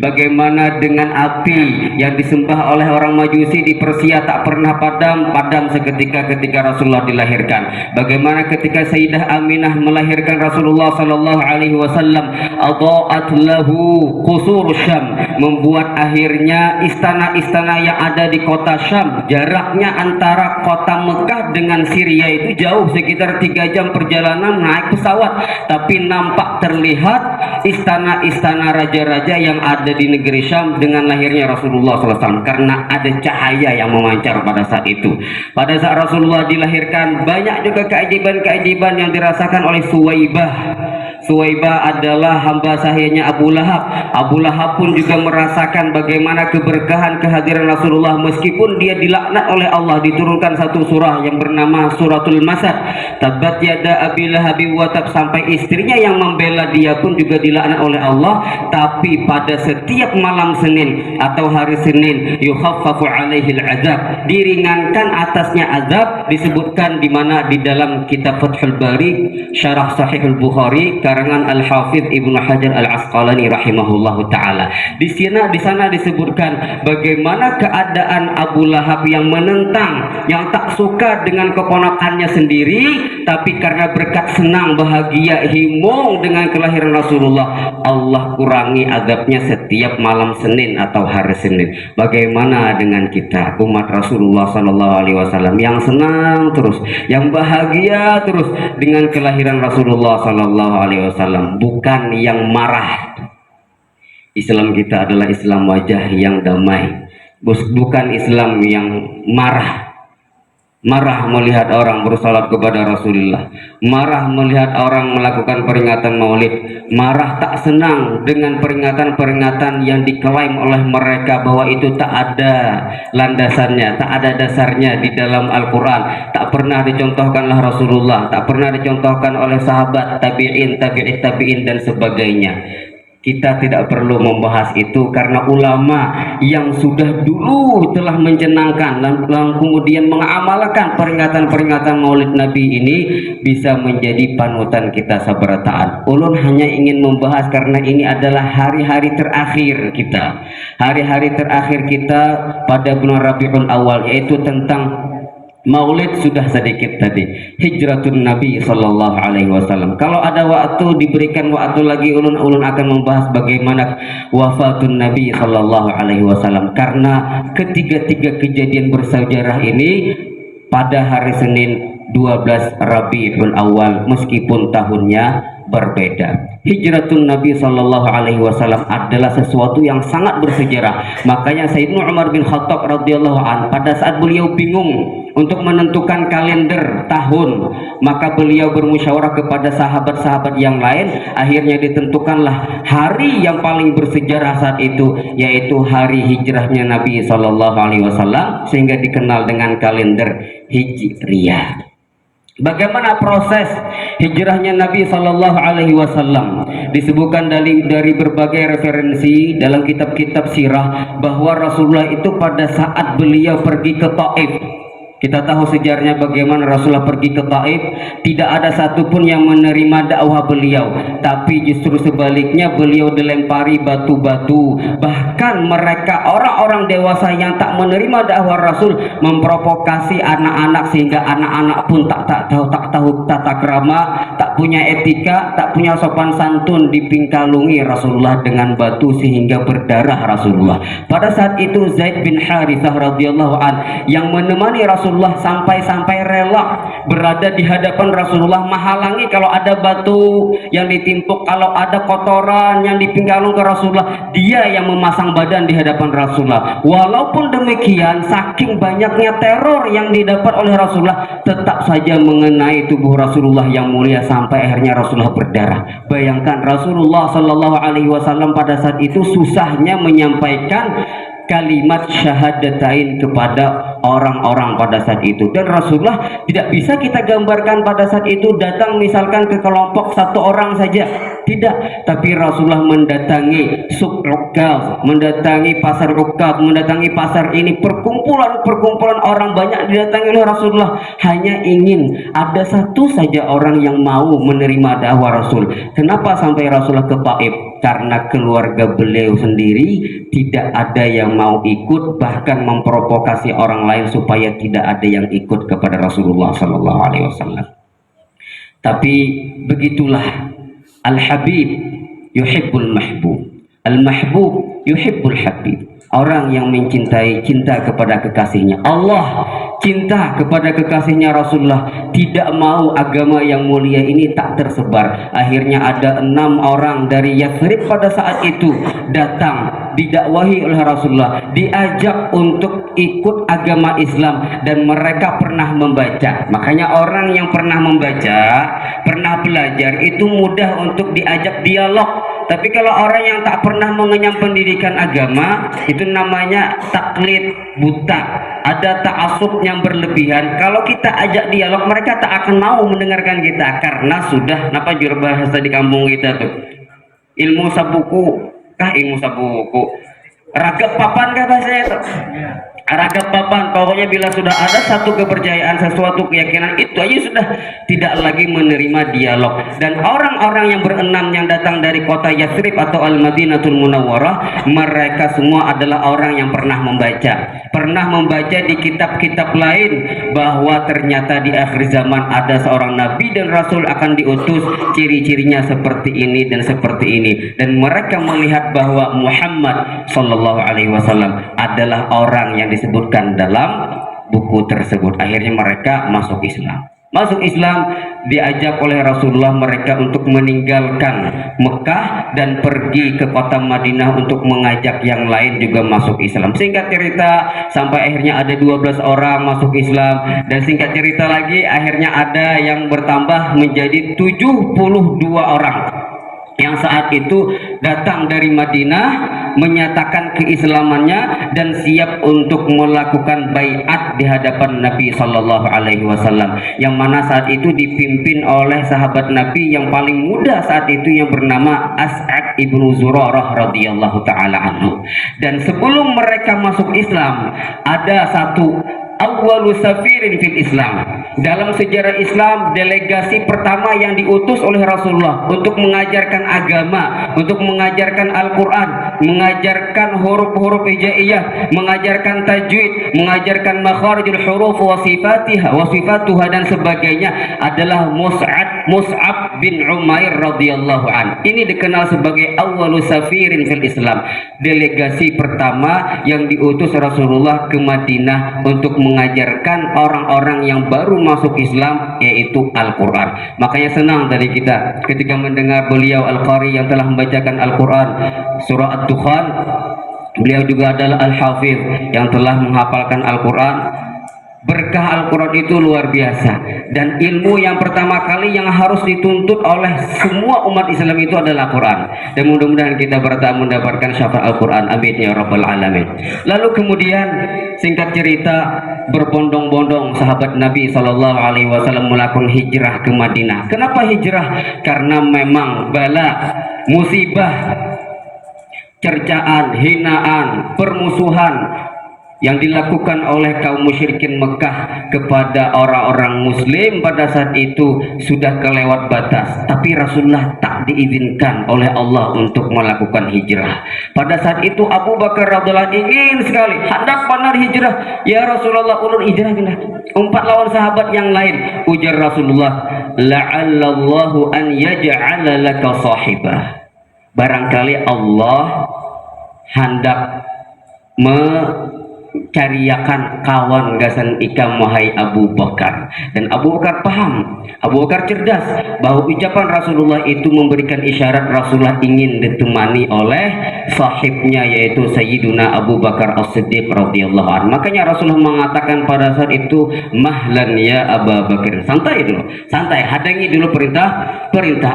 Bagaimana dengan api yang disembah oleh orang Majusi di Persia tak pernah padam seketika ketika Rasulullah dilahirkan. Bagaimana ketika Sayyidah Aminah melahirkan Rasulullah sallallahu alaihi wasallam, adaat lahu qusur Syam, membuat akhirnya istana-istana yang ada di kota Syam, jaraknya antara kota Mekah dengan Syria itu jauh, sekitar 3 jam perjalanan naik pesawat, tapi nampak terlihat istana-istana raja-raja yang ada di negeri Syam dengan lahirnya Rasulullah SAW, karena ada cahaya yang memancar pada saat itu. Pada saat Rasulullah dilahirkan, banyak juga keajaiban-keajaiban yang dirasakan oleh Suwaibah. Suwaibah adalah hamba sahihnya Abu Lahab. Abu Lahab pun juga merasakan bagaimana keberkahan kehadiran Rasulullah, meskipun dia dilaknat oleh Allah. Diturunkan satu surah yang bernama Suratul Masad, tabat yada Abi Lahab wa tab, sampai istrinya yang membela dia pun juga dilaknat oleh Allah. Tapi pada setiap malam Senin atau hari Senin, yukhaffafu alaihi al-azab, diringankan atasnya azab. Disebutkan di mana di dalam kitab Fathul Bari Syarah Sahihul Bukhari karangan Al-Hafidh Ibnu Hajar Al-Asqalani rahimahullahu taala. Di sana disebutkan bagaimana keadaan Abu Lahab yang menentang, yang tak suka dengan keponakannya sendiri, tapi karena berkat senang bahagia himung dengan kelahiran Rasulullah, Allah kurangi azabnya setiap malam Senin atau hari Senin. Bagaimana dengan kita umat Rasulullah sallallahu alaihi wasallam yang senang terus, yang bahagia terus dengan kelahiran Rasulullah sallallahu alaihi wasallam, bukan yang marah. Islam kita adalah Islam wajah yang damai, bukan Islam yang marah melihat orang bersalat kepada Rasulullah, marah melihat orang melakukan peringatan maulid, marah tak senang dengan peringatan-peringatan yang diklaim oleh mereka bahwa itu tak ada landasannya, tak ada dasarnya di dalam Al-Quran, tak pernah dicontohkanlah Rasulullah, tak pernah dicontohkan oleh sahabat, tabi'in dan sebagainya. Kita tidak perlu membahas itu karena ulama yang sudah dulu telah menjenangkan dan kemudian mengamalkan peringatan-peringatan Maulid Nabi ini bisa menjadi panutan kita sabarataan. Ulun hanya ingin membahas karena ini adalah hari-hari terakhir kita. Hari-hari terakhir kita pada bulan Rabiul Awal, yaitu tentang Maulid sudah sedikit tadi, hijratun Nabi sallallahu alaihi wasallam. Kalau ada waktu, diberikan waktu lagi, ulun akan membahas bagaimana wafatun Nabi sallallahu alaihi wasallam, karena ketiga-tiga kejadian bersejarah ini pada hari Senin 12 Rabiul Awal meskipun tahunnya berbeda. Hijratun Nabi sallallahu alaihi wasallam adalah sesuatu yang sangat bersejarah. Makanya Sayyidina Umar bin Khattab radhiyallahu an, pada saat beliau bingung untuk menentukan kalender tahun, maka beliau bermusyawarah kepada sahabat-sahabat yang lain. Akhirnya ditentukanlah hari yang paling bersejarah saat itu, yaitu hari hijrahnya Nabi sallallahu alaihi wasallam, sehingga dikenal dengan kalender Hijriyah. Bagaimana proses hijrahnya Nabi Sallallahu Alaihi Wasallam? Disebutkan dari berbagai referensi dalam kitab-kitab sirah bahwa Rasulullah itu pada saat beliau pergi ke Taif, Kita tahu sejarahnya bagaimana Rasulullah pergi ke Taif, tidak ada satupun yang menerima dakwah beliau, tapi justru sebaliknya beliau dilempari batu-batu. Bahkan mereka orang-orang dewasa yang tak menerima dakwah Rasul memprovokasi anak-anak, sehingga anak-anak pun tak tahu tata krama, tak punya etika, tak punya sopan santun, dipingkalungi Rasulullah dengan batu sehingga berdarah Rasulullah. Pada saat itu Zaid bin Harithah radhiyallahu an yang menemani Rasulullah sampai rela berada di hadapan Rasulullah, menghalangi kalau ada batu yang ditimpuk, kalau ada kotoran yang dipinggalung ke Rasulullah, dia yang memasang badan di hadapan Rasulullah. Walaupun demikian, saking banyaknya teror yang didapat oleh Rasulullah, tetap saja mengenai tubuh Rasulullah yang mulia sampai akhirnya Rasulullah berdarah. Bayangkan Rasulullah Shallallahu Alaihi Wasallam pada saat itu susahnya menyampaikan kalimat syahadatain kepada orang-orang pada saat itu, dan Rasulullah tidak bisa kita gambarkan pada saat itu datang misalkan ke kelompok satu orang saja, tidak, tapi Rasulullah mendatangi suq Ukkaz, mendatangi pasar Ukkaz, mendatangi pasar ini, perkumpulan orang banyak didatangi oleh Rasulullah, hanya ingin ada satu saja orang yang mau menerima dakwah Rasul. Kenapa sampai Rasulullah ke Taif? Karena keluarga beliau sendiri tidak ada yang mau ikut, bahkan memprovokasi orang lain supaya tidak ada yang ikut kepada Rasulullah Sallallahu Alaihi Wasallam. Tapi begitulah, al-habib yuhibbul mahbub, al-mahbub yuhibbul habib. Orang yang mencintai, cinta kepada kekasihnya. Allah cinta kepada kekasihnya Rasulullah, tidak mau agama yang mulia ini tak tersebar. Akhirnya ada 6 orang dari Yathrib pada saat itu datang, didakwahi oleh Rasulullah, diajak untuk ikut agama Islam, dan mereka pernah membaca. Makanya orang yang pernah membaca, pernah belajar, itu mudah untuk diajak dialog. Tapi kalau orang yang tak pernah mengenyam pendidikan agama, itu namanya taklid buta, ada ta'assub yang berlebihan. Kalau kita ajak dialog, mereka tak akan mau mendengarkan kita, karena sudah napa juru bahasa di kampung kita tuh, ilmu sabuku ragap papan kah bahasanya tuh, ragap papan. Pokoknya bila sudah ada satu kepercayaan, sesuatu keyakinan, itu aja sudah tidak lagi menerima dialog. Dan orang-orang yang berenam yang datang dari kota Yathrib atau Al-Madinatul Munawwarah, mereka semua adalah orang yang pernah membaca di kitab-kitab lain bahwa ternyata di akhir zaman ada seorang nabi dan rasul akan diutus, ciri-cirinya seperti ini dan seperti ini, dan mereka melihat bahwa Muhammad Sallallahu Alaihi Wasallam adalah orang yang disebutkan dalam buku tersebut. Akhirnya mereka masuk Islam. Diajak oleh Rasulullah mereka untuk meninggalkan Mekah dan pergi ke kota Madinah untuk mengajak yang lain juga masuk Islam. Singkat cerita, sampai akhirnya ada 12 orang masuk Islam, dan singkat cerita lagi akhirnya ada yang bertambah menjadi 72 orang yang saat itu datang dari Madinah, menyatakan keislamannya dan siap untuk melakukan baiat di hadapan Nabi Sallallahu Alaihi Wasallam, yang mana saat itu dipimpin oleh sahabat Nabi yang paling muda saat itu yang bernama As'ad ibnu Zurarah radhiyallahu taala anhu. Dan sebelum mereka masuk Islam, ada satu awwalu safirin fil Islam. Dalam sejarah Islam, delegasi pertama yang diutus oleh Rasulullah untuk mengajarkan agama, untuk mengajarkan Al-Quran, mengajarkan huruf-huruf hijaiyah, mengajarkan tajwid, mengajarkan makharijul huruf wa sifatuha dan sebagainya, adalah Mus'ab bin Umair radhiyallahu an. Ini dikenal sebagai awwalu safirin fil Islam, delegasi pertama yang diutus Rasulullah ke Madinah untuk mengajarkan orang-orang yang baru masuk Islam, yaitu Al-Quran. Makanya senang dari kita ketika mendengar beliau Al-Qari yang telah membacakan Al-Quran surah Ad-Dukhan. Beliau juga adalah Al-Hafidh yang telah menghafalkan Al-Quran. Berkah Al-Quran itu luar biasa, dan ilmu yang pertama kali yang harus dituntut oleh semua umat Islam itu adalah Quran. Dan mudah-mudahan kita mendapatkan syafaat Al-Quran, amin ya rabbal alamin. Lalu kemudian singkat cerita, berbondong-bondong sahabat Nabi Sallallahu Alaihi Wasallam melakukan hijrah ke Madinah. Kenapa hijrah? Karena memang bala, musibah, cercaan, hinaan, permusuhan, yang dilakukan oleh kaum musyrikin Mekah kepada orang-orang muslim pada saat itu sudah kelewat batas, tapi Rasulullah tak diizinkan oleh Allah untuk melakukan hijrah. Pada saat itu Abu Bakar radhiyallahu anhu ingin sekali hendak benar hijrah. Ya Rasulullah, ulun hijrah gina umpat lawan sahabat yang lain. Ujar Rasulullah, la'allallahu an yaj'ala laka sahibah, barangkali Allah hendak mencariakan kawan gasan ikam wahai Abu Bakar. Dan Abu Bakar paham, Abu Bakar cerdas bahwa ucapan Rasulullah itu memberikan isyarat Rasulullah ingin ditemani oleh sahibnya, yaitu Sayyiduna Abu Bakar As-Siddiq radhiyallahu anhu. Makanya Rasulullah mengatakan pada saat itu, mahlan ya Abu Bakar, santai dulu, santai, hadangi dulu perintah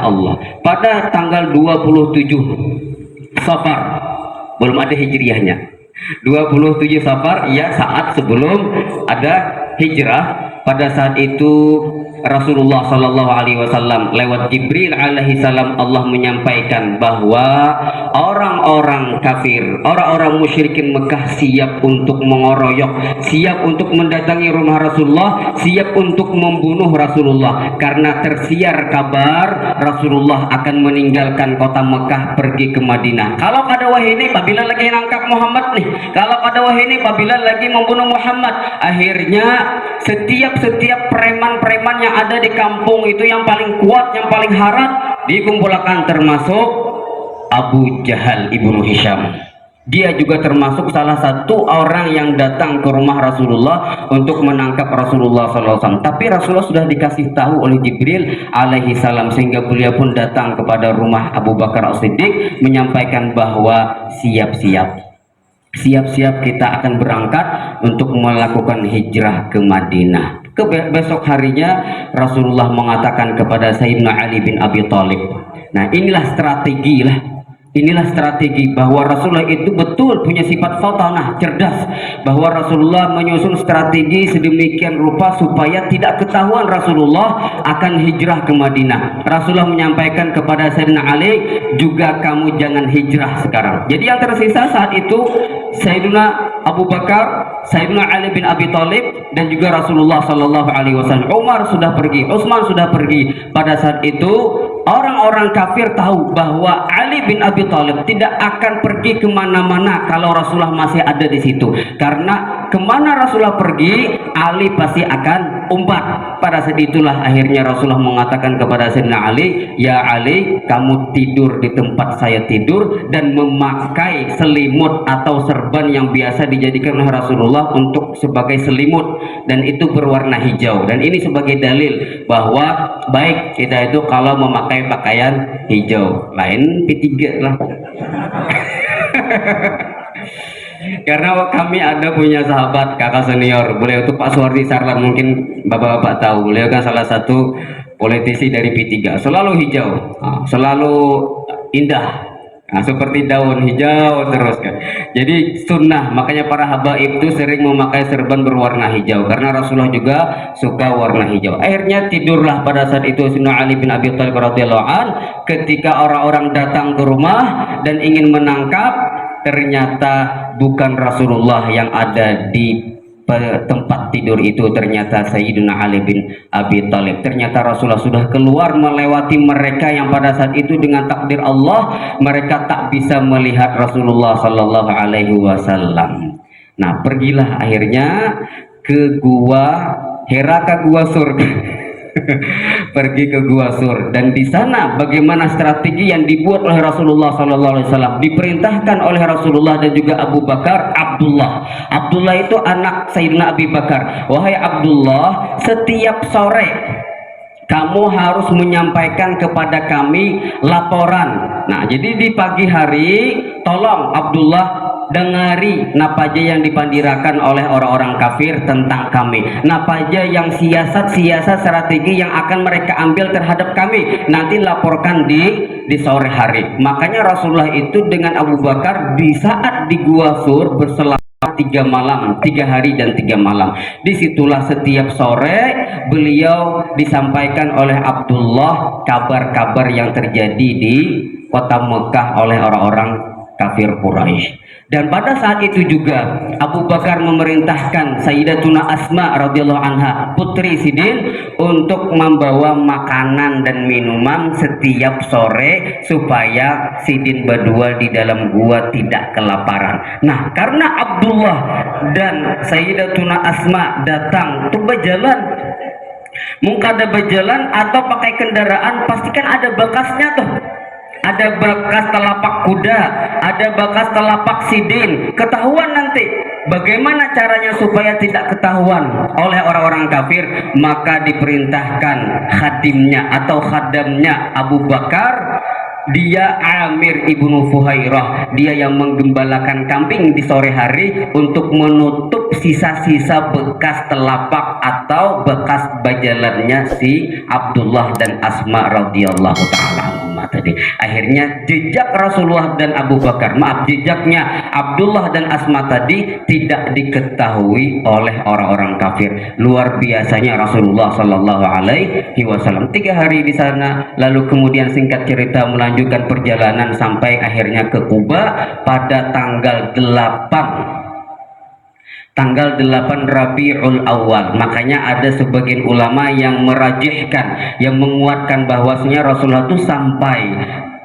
Allah. Pada tanggal 27 Safar, belum ada hijriahnya, 27 Safar, ya saat sebelum ada hijrah. Pada saat itu Rasulullah Shallallahu Alaihi Wasallam lewat Jibril alaihi salam Allah menyampaikan bahwa orang-orang kafir, orang-orang musyrikin Mekah siap untuk mengoroyok, siap untuk mendatangi rumah Rasulullah, siap untuk membunuh Rasulullah, karena tersiar kabar Rasulullah akan meninggalkan kota Mekah pergi ke Madinah. Kalau ada wahai ini apabila lagi nangkap Muhammad nih, kalau ada wahai ini apabila lagi membunuh Muhammad. Akhirnya setiap preman-preman yang ada di kampung itu yang paling kuat, yang paling harat dikumpulkan, termasuk Abu Jahal ibnu Hisham. Dia juga termasuk salah satu orang yang datang ke rumah Rasulullah untuk menangkap Rasulullah SAW. Tapi Rasulullah sudah dikasih tahu oleh Jibril alaihi salam, sehingga beliau pun datang kepada rumah Abu Bakar As-Siddiq menyampaikan bahwa siap-siap kita akan berangkat untuk melakukan hijrah ke Madinah. Besok harinya Rasulullah mengatakan kepada Sayyidina Ali bin Abi Thalib. Nah, inilah strategi bahwa Rasulullah itu betul punya sifat fatanah, cerdas, bahwa Rasulullah menyusun strategi sedemikian rupa supaya tidak ketahuan Rasulullah akan hijrah ke Madinah. Rasulullah menyampaikan kepada Sayyidina Ali, juga kamu jangan hijrah sekarang. Jadi yang tersisa saat itu Sayyidina Abu Bakar, Sayyidina Ali bin Abi Thalib, dan juga Rasulullah Sallallahu Alaihi Wasallam. Umar sudah pergi, Utsman sudah pergi. Pada saat itu orang-orang kafir tahu bahwa Ali bin Abi Thalib tidak akan pergi kemana-mana kalau Rasulullah masih ada di situ, karena kemana Rasulullah pergi, Ali pasti akan umpat. Pada saat itulah akhirnya Rasulullah mengatakan kepada Sayyidina Ali, ya Ali, kamu tidur di tempat saya tidur dan memakai selimut atau serban yang biasa dijadikan oleh Rasulullah untuk sebagai selimut, dan itu berwarna hijau. Dan ini sebagai dalil bahwa baik kita itu kalau memakai pakaian hijau, lain P3 lah. Karena kami ada punya sahabat kakak senior, beliau itu Pak Suwardi Sarlan, mungkin bapak-bapak tahu, beliau kan salah satu politisi dari P3, selalu hijau, selalu indah. Nah, seperti daun hijau terus kan. Jadi sunnah, makanya para habaib itu sering memakai serban berwarna hijau, karena Rasulullah juga suka warna hijau. Akhirnya tidurlah pada saat itu Sayyidina Ali bin Abi Thalib radhiyallahu an. Ketika orang-orang datang ke rumah dan ingin menangkap, ternyata bukan Rasulullah yang ada di tempat tidur itu, ternyata Sayyidina Ali bin Abi Thalib. Ternyata Rasulullah sudah keluar melewati mereka yang pada saat itu dengan takdir Allah mereka tak bisa melihat Rasulullah Sallallahu Alaihi Wasallam. Nah, pergilah akhirnya ke gua Hira, ke gua surga. Pergi ke gua Sur, dan di sana bagaimana strategi yang dibuat oleh Rasulullah SAW, diperintahkan oleh Rasulullah dan juga Abu Bakar. Abdullah itu anak Sayyidina Abi Bakar. Wahai Abdullah, setiap sore kamu harus menyampaikan kepada kami laporan. Nah, jadi di pagi hari tolong Abdullah dengari napa aja yang dipandirakan oleh orang-orang kafir tentang kami, napa aja yang siasat strategi yang akan mereka ambil terhadap kami, nanti laporkan di sore hari. Makanya Rasulullah itu dengan Abu Bakar di saat di Gua Sur berselama 3 hari dan 3 malam. Disitulah setiap sore beliau disampaikan oleh Abdullah kabar-kabar yang terjadi di kota Mekah oleh orang-orang kafir Quraisy. Dan pada saat itu juga Abu Bakar memerintahkan Sayyidatuna Asma radhiyallahu anha, putri Sidin, untuk membawa makanan dan minuman setiap sore supaya Sidin berdua di dalam gua tidak kelaparan. Nah, karena Abdullah dan Sayyidatuna Asma datang untuk berjalan, mungkin ada berjalan atau pakai kendaraan, pastikan ada bekasnya tuh. Ada bekas telapak kuda, ada bekas telapak Sidin. Ketahuan nanti. Bagaimana caranya supaya tidak ketahuan oleh orang-orang kafir? Maka diperintahkan khadimnya atau khadamnya Abu Bakar, dia Amir ibnu Fuhairah, dia yang menggembalakan kambing di sore hari untuk menutup sisa-sisa bekas telapak atau bekas bajalannya si Abdullah dan Asma radhiyallahu taala tadi. Akhirnya jejak Rasulullah dan Abu Bakar, jejaknya Abdullah dan Asma tadi tidak diketahui oleh orang-orang kafir. Luar biasanya Rasulullah Shallallahu Alaihi Wasallam 3 hari di sana, lalu kemudian singkat cerita melanjutkan perjalanan sampai akhirnya ke Kuba pada tanggal 8 Rabiul Awal. Makanya ada sebagian ulama yang merajihkan, yang menguatkan bahwasanya Rasulullah itu sampai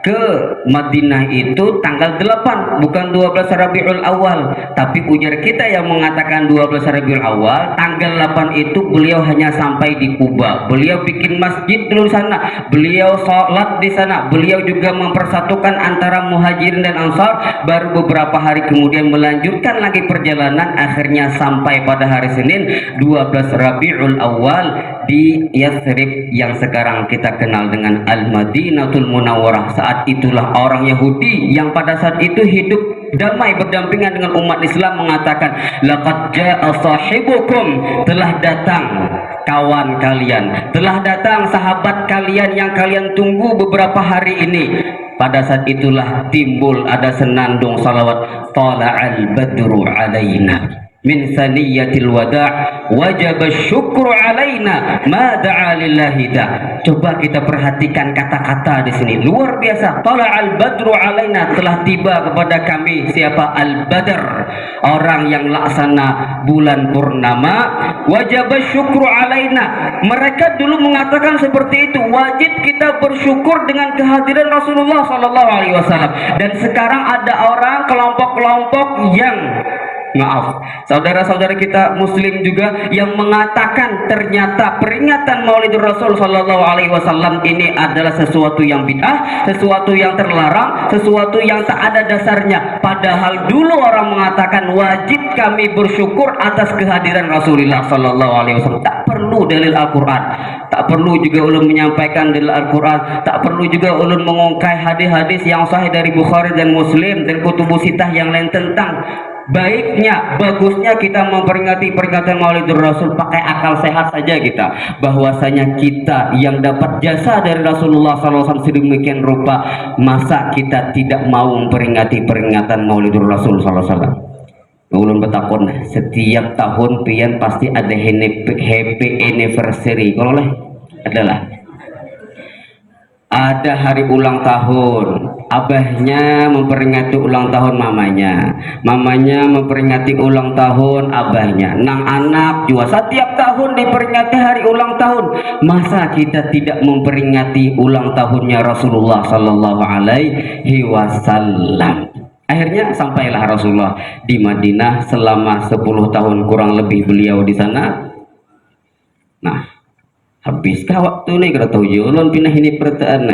ke Madinah itu tanggal 8, bukan 12 Rabiul Awal. Tapi ujar kita yang mengatakan 12 Rabiul Awal, tanggal 8 itu beliau hanya sampai di Kuba. Beliau bikin masjid dulu sana, beliau sholat di sana, beliau juga mempersatukan antara Muhajirin dan Ansar. Baru beberapa hari kemudian melanjutkan lagi perjalanan, akhirnya sampai pada hari Senin 12 Rabiul Awal di Yathrib yang sekarang kita kenal dengan Al-Madinatul Munawwarah. Saat itulah orang Yahudi yang pada saat itu hidup damai berdampingan dengan umat Islam mengatakan, laqad jaa sahibukum, telah datang kawan kalian, telah datang sahabat kalian yang kalian tunggu beberapa hari ini. Pada saat itulah timbul ada senandung salawat, tala'al badru alaina min saniyatil wada' wajib syukru alaina ma da'a lillahi da. Coba kita perhatikan kata-kata di sini, luar biasa. Tala'al badru alaina, telah tiba kepada kami siapa? Al-Badr, orang yang laksana bulan purnama. Wajib syukru alaina, mereka dulu mengatakan seperti itu, wajib kita bersyukur dengan kehadiran Rasulullah sallallahu alaihi wasallam. Dan sekarang ada orang kelompok-kelompok yang, maaf, saudara-saudara kita muslim juga yang mengatakan ternyata peringatan Maulidur Rasul Shallallahu Alaihi Wasallam ini adalah sesuatu yang bid'ah, sesuatu yang terlarang, sesuatu yang tak ada dasarnya. Padahal dulu orang mengatakan wajib kami bersyukur atas kehadiran Rasulullah Shallallahu Alaihi Wasallam. Tak perlu dalil Al-Quran, tak perlu juga ulun menyampaikan dalil Al-Quran, tak perlu juga ulun mengungkai hadis-hadis yang sahih dari Bukhari dan Muslim dan kutubus sitah yang lain tentang baiknya, bagusnya kita memperingati peringatan Maulidur Rasul pakai akal sehat saja kita, bahwasanya kita yang dapat jasa dari Rasulullah SAW sedemikian rupa, masa kita tidak mau memperingati peringatan Maulidur Rasul SAW. Ulun betakon, setiap tahun pian pasti ada happy anniversary. Kalau adalah ada hari ulang tahun, abahnya memperingati ulang tahun mamanya, mamanya memperingati ulang tahun abahnya, nang anak juga setiap tahun diperingati hari ulang tahun. Masa kita tidak memperingati ulang tahunnya Rasulullah Sallallahu Alaihi Wasallam? Akhirnya sampailah Rasulullah di Madinah selama 10 tahun kurang lebih beliau di sana. Nah, habiskah waktu nih kira tahu ulun pindah ini pertaan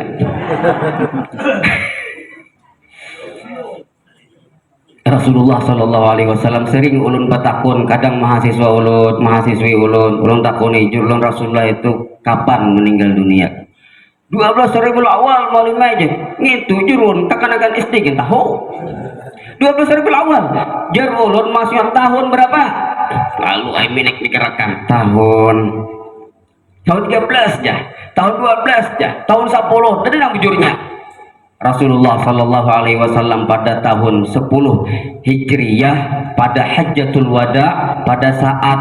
Rasulullah Shallallahu Alaihi Wasallam sering ulun batakun, kadang mahasiswa ulun, mahasiswi ulun takuni ulun Rasulullah itu kapan meninggal dunia. 12 Rabiul Awal mau 5 aja gitu jurun takkan-akan istiqin tahu 12 Rabiul Awal jar ulun masih tahun berapa, lalu ay minik dikerakan tahun 13 ya, tahun 12 ya, tahun 10, dan yang bujurnya Rasulullah Sallallahu Alaihi Wasallam pada tahun 10 Hijriyah pada Hajjatul Wada, pada saat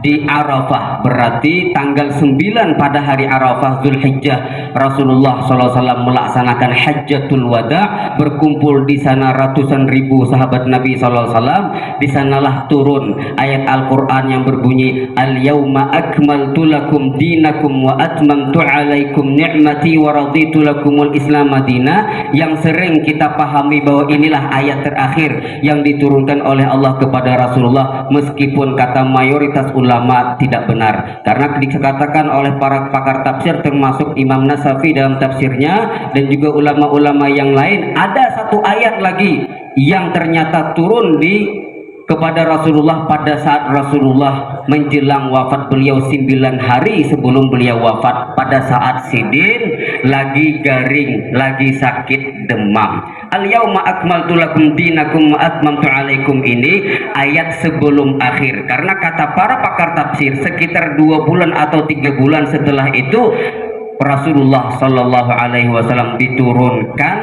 di Arafah, berarti tanggal 9 pada hari Arafah Zulhijjah Rasulullah SAW melaksanakan Hajjatul Wada, berkumpul di sana ratusan ribu sahabat Nabi SAW. Di sanalah turun ayat Al-Quran yang berbunyi Al-yawma akmaltu lakum dinakum wa atmamtu alaikum ni'mati wa raditu lakumul Islam madina, yang sering kita pahami bahwa inilah ayat terakhir yang diturunkan oleh Allah kepada Rasulullah, meskipun kata mayoritas ulama tidak benar, karena dikatakan oleh para pakar tafsir termasuk Imam Nasafi dalam tafsirnya dan juga ulama-ulama yang lain, ada satu ayat lagi yang ternyata turun kepada Rasulullah pada saat Rasulullah menjelang wafat beliau 9 hari sebelum beliau wafat, pada saat sidin lagi garing, lagi sakit demam. Al-yawma akmaltu lakum dinakum wa atmamtu alaikum, ini ayat sebelum akhir, karena kata para pakar tafsir sekitar 2 bulan atau 3 bulan setelah itu Rasulullah Shallallahu Alaihi Wasallam diturunkan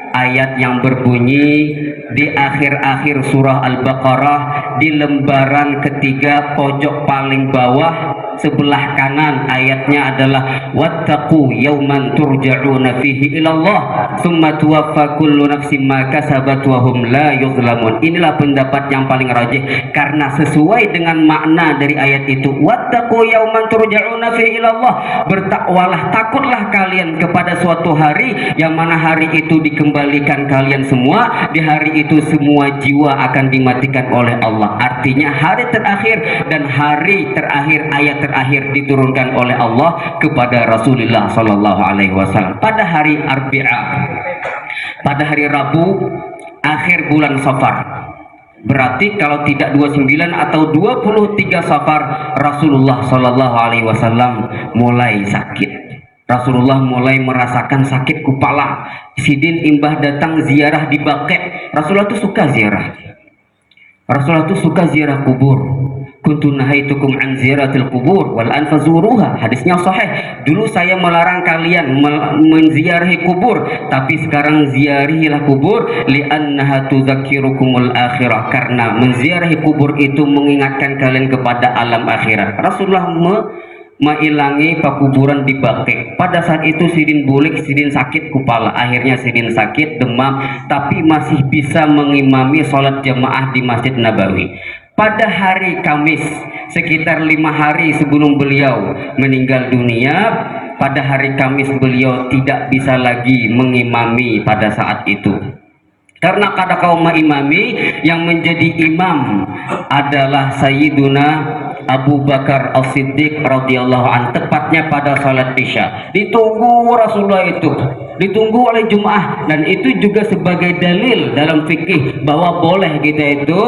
ayat yang berbunyi di akhir-akhir surah Al-Baqarah, di lembaran ketiga pojok paling bawah sebelah kanan, ayatnya adalah wattaqu yauman turja'una fihi ilallah tsumma tuwaffa kullu nafsin ma kasabat wa hum la yuzlamun. Inilah pendapat yang paling rajih, karena sesuai dengan makna dari ayat itu, wattaqu yauman turja'una fihi ilallah, bertakwalah, takutlah kalian kepada suatu hari yang mana hari itu dikembalikan kalian semua, di hari itu semua jiwa akan dimatikan oleh Allah. Artinya hari terakhir, dan hari terakhir, ayat terakhir diturunkan oleh Allah kepada Rasulullah Sallallahu Alaihi Wasallam pada hari Arbi'a, pada hari Rabu akhir bulan Safar. Berarti kalau tidak 29 atau 23 Safar, Rasulullah Sallallahu Alaihi Wasallam mulai sakit. Rasulullah mulai merasakan sakit kepala. Sidin imbah datang ziarah di Baqi'. Rasulullah itu suka ziarah. Rasulullah itu suka ziarah kubur. Kuntu nahaitukum an ziyaratil kubur wal anfazuruha. Hadisnya sahih. Dulu saya melarang kalian menziarahi kubur, tapi sekarang ziarahilah kubur, li'annaha tudzakirukumul akhirah, karena menziarahi kubur itu mengingatkan kalian kepada alam akhirat. Rasulullah mailangi pakuburan di Baqi'. Pada saat itu Sidin bulik, Sidin sakit kepala, akhirnya Sidin sakit demam, tapi masih bisa mengimami sholat jamaah di Masjid Nabawi. Pada hari Kamis, sekitar 5 hari sebelum beliau meninggal dunia, pada hari Kamis beliau tidak bisa lagi mengimami pada saat itu, karena kada kaum imami yang menjadi imam adalah Sayyiduna Abu Bakar As-Siddiq radhiyallahu anhu, tepatnya pada salat Isya. Ditunggu Rasulullah itu, ditunggu oleh Jumaah, dan itu juga sebagai dalil dalam fikih bahwa boleh kita itu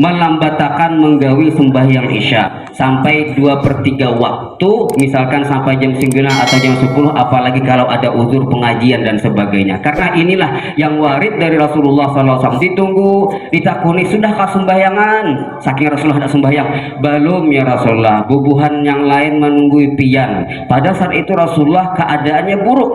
melambatakan menggawi sembahyang Isya sampai 2/3 waktu, misalkan sampai jam 9 atau jam 10, apalagi kalau ada uzur pengajian dan sebagainya. Karena inilah yang warid dari Rasulullah SAW. Ditunggu, ditakuni, sudahkah sembahyangan? Saking Rasulullah ada sembahyang, belum ya Rasulullah, bubuhan yang lain menunggu pian. Pada saat itu Rasulullah keadaannya buruk,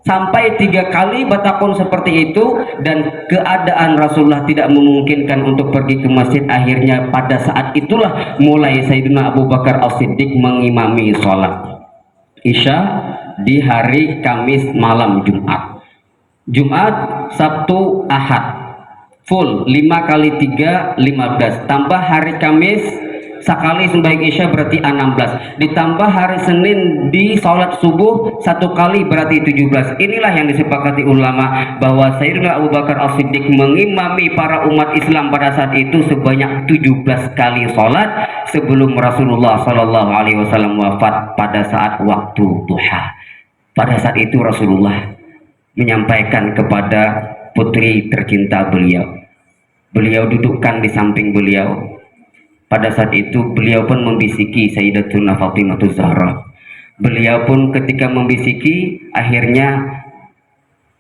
sampai 3 kali batakun seperti itu, dan keadaan Rasulullah tidak memungkinkan untuk pergi ke masjid. Akhirnya pada saat itulah mulai Sayyidina Abu Bakar As-Siddiq mengimami sholat Isya di hari Kamis malam Jumat, Sabtu, Ahad, full 5 kali 3 15, tambah hari Kamis sekali sembahyang Isya berarti 16, ditambah hari Senin di sholat subuh 1 kali berarti 17. Inilah yang disepakati ulama bahwa Sayyidina Abu Bakar As-Siddiq mengimami para umat Islam pada saat itu sebanyak 17 kali sholat sebelum Rasulullah Shallallahu Alaihi Wasallam wafat pada saat waktu duha. Pada saat itu Rasulullah menyampaikan kepada putri tercinta beliau dudukkan di samping beliau. Pada saat itu beliau pun membisiki Sayyidatuna Fatimah Zahra. Beliau pun ketika membisiki, akhirnya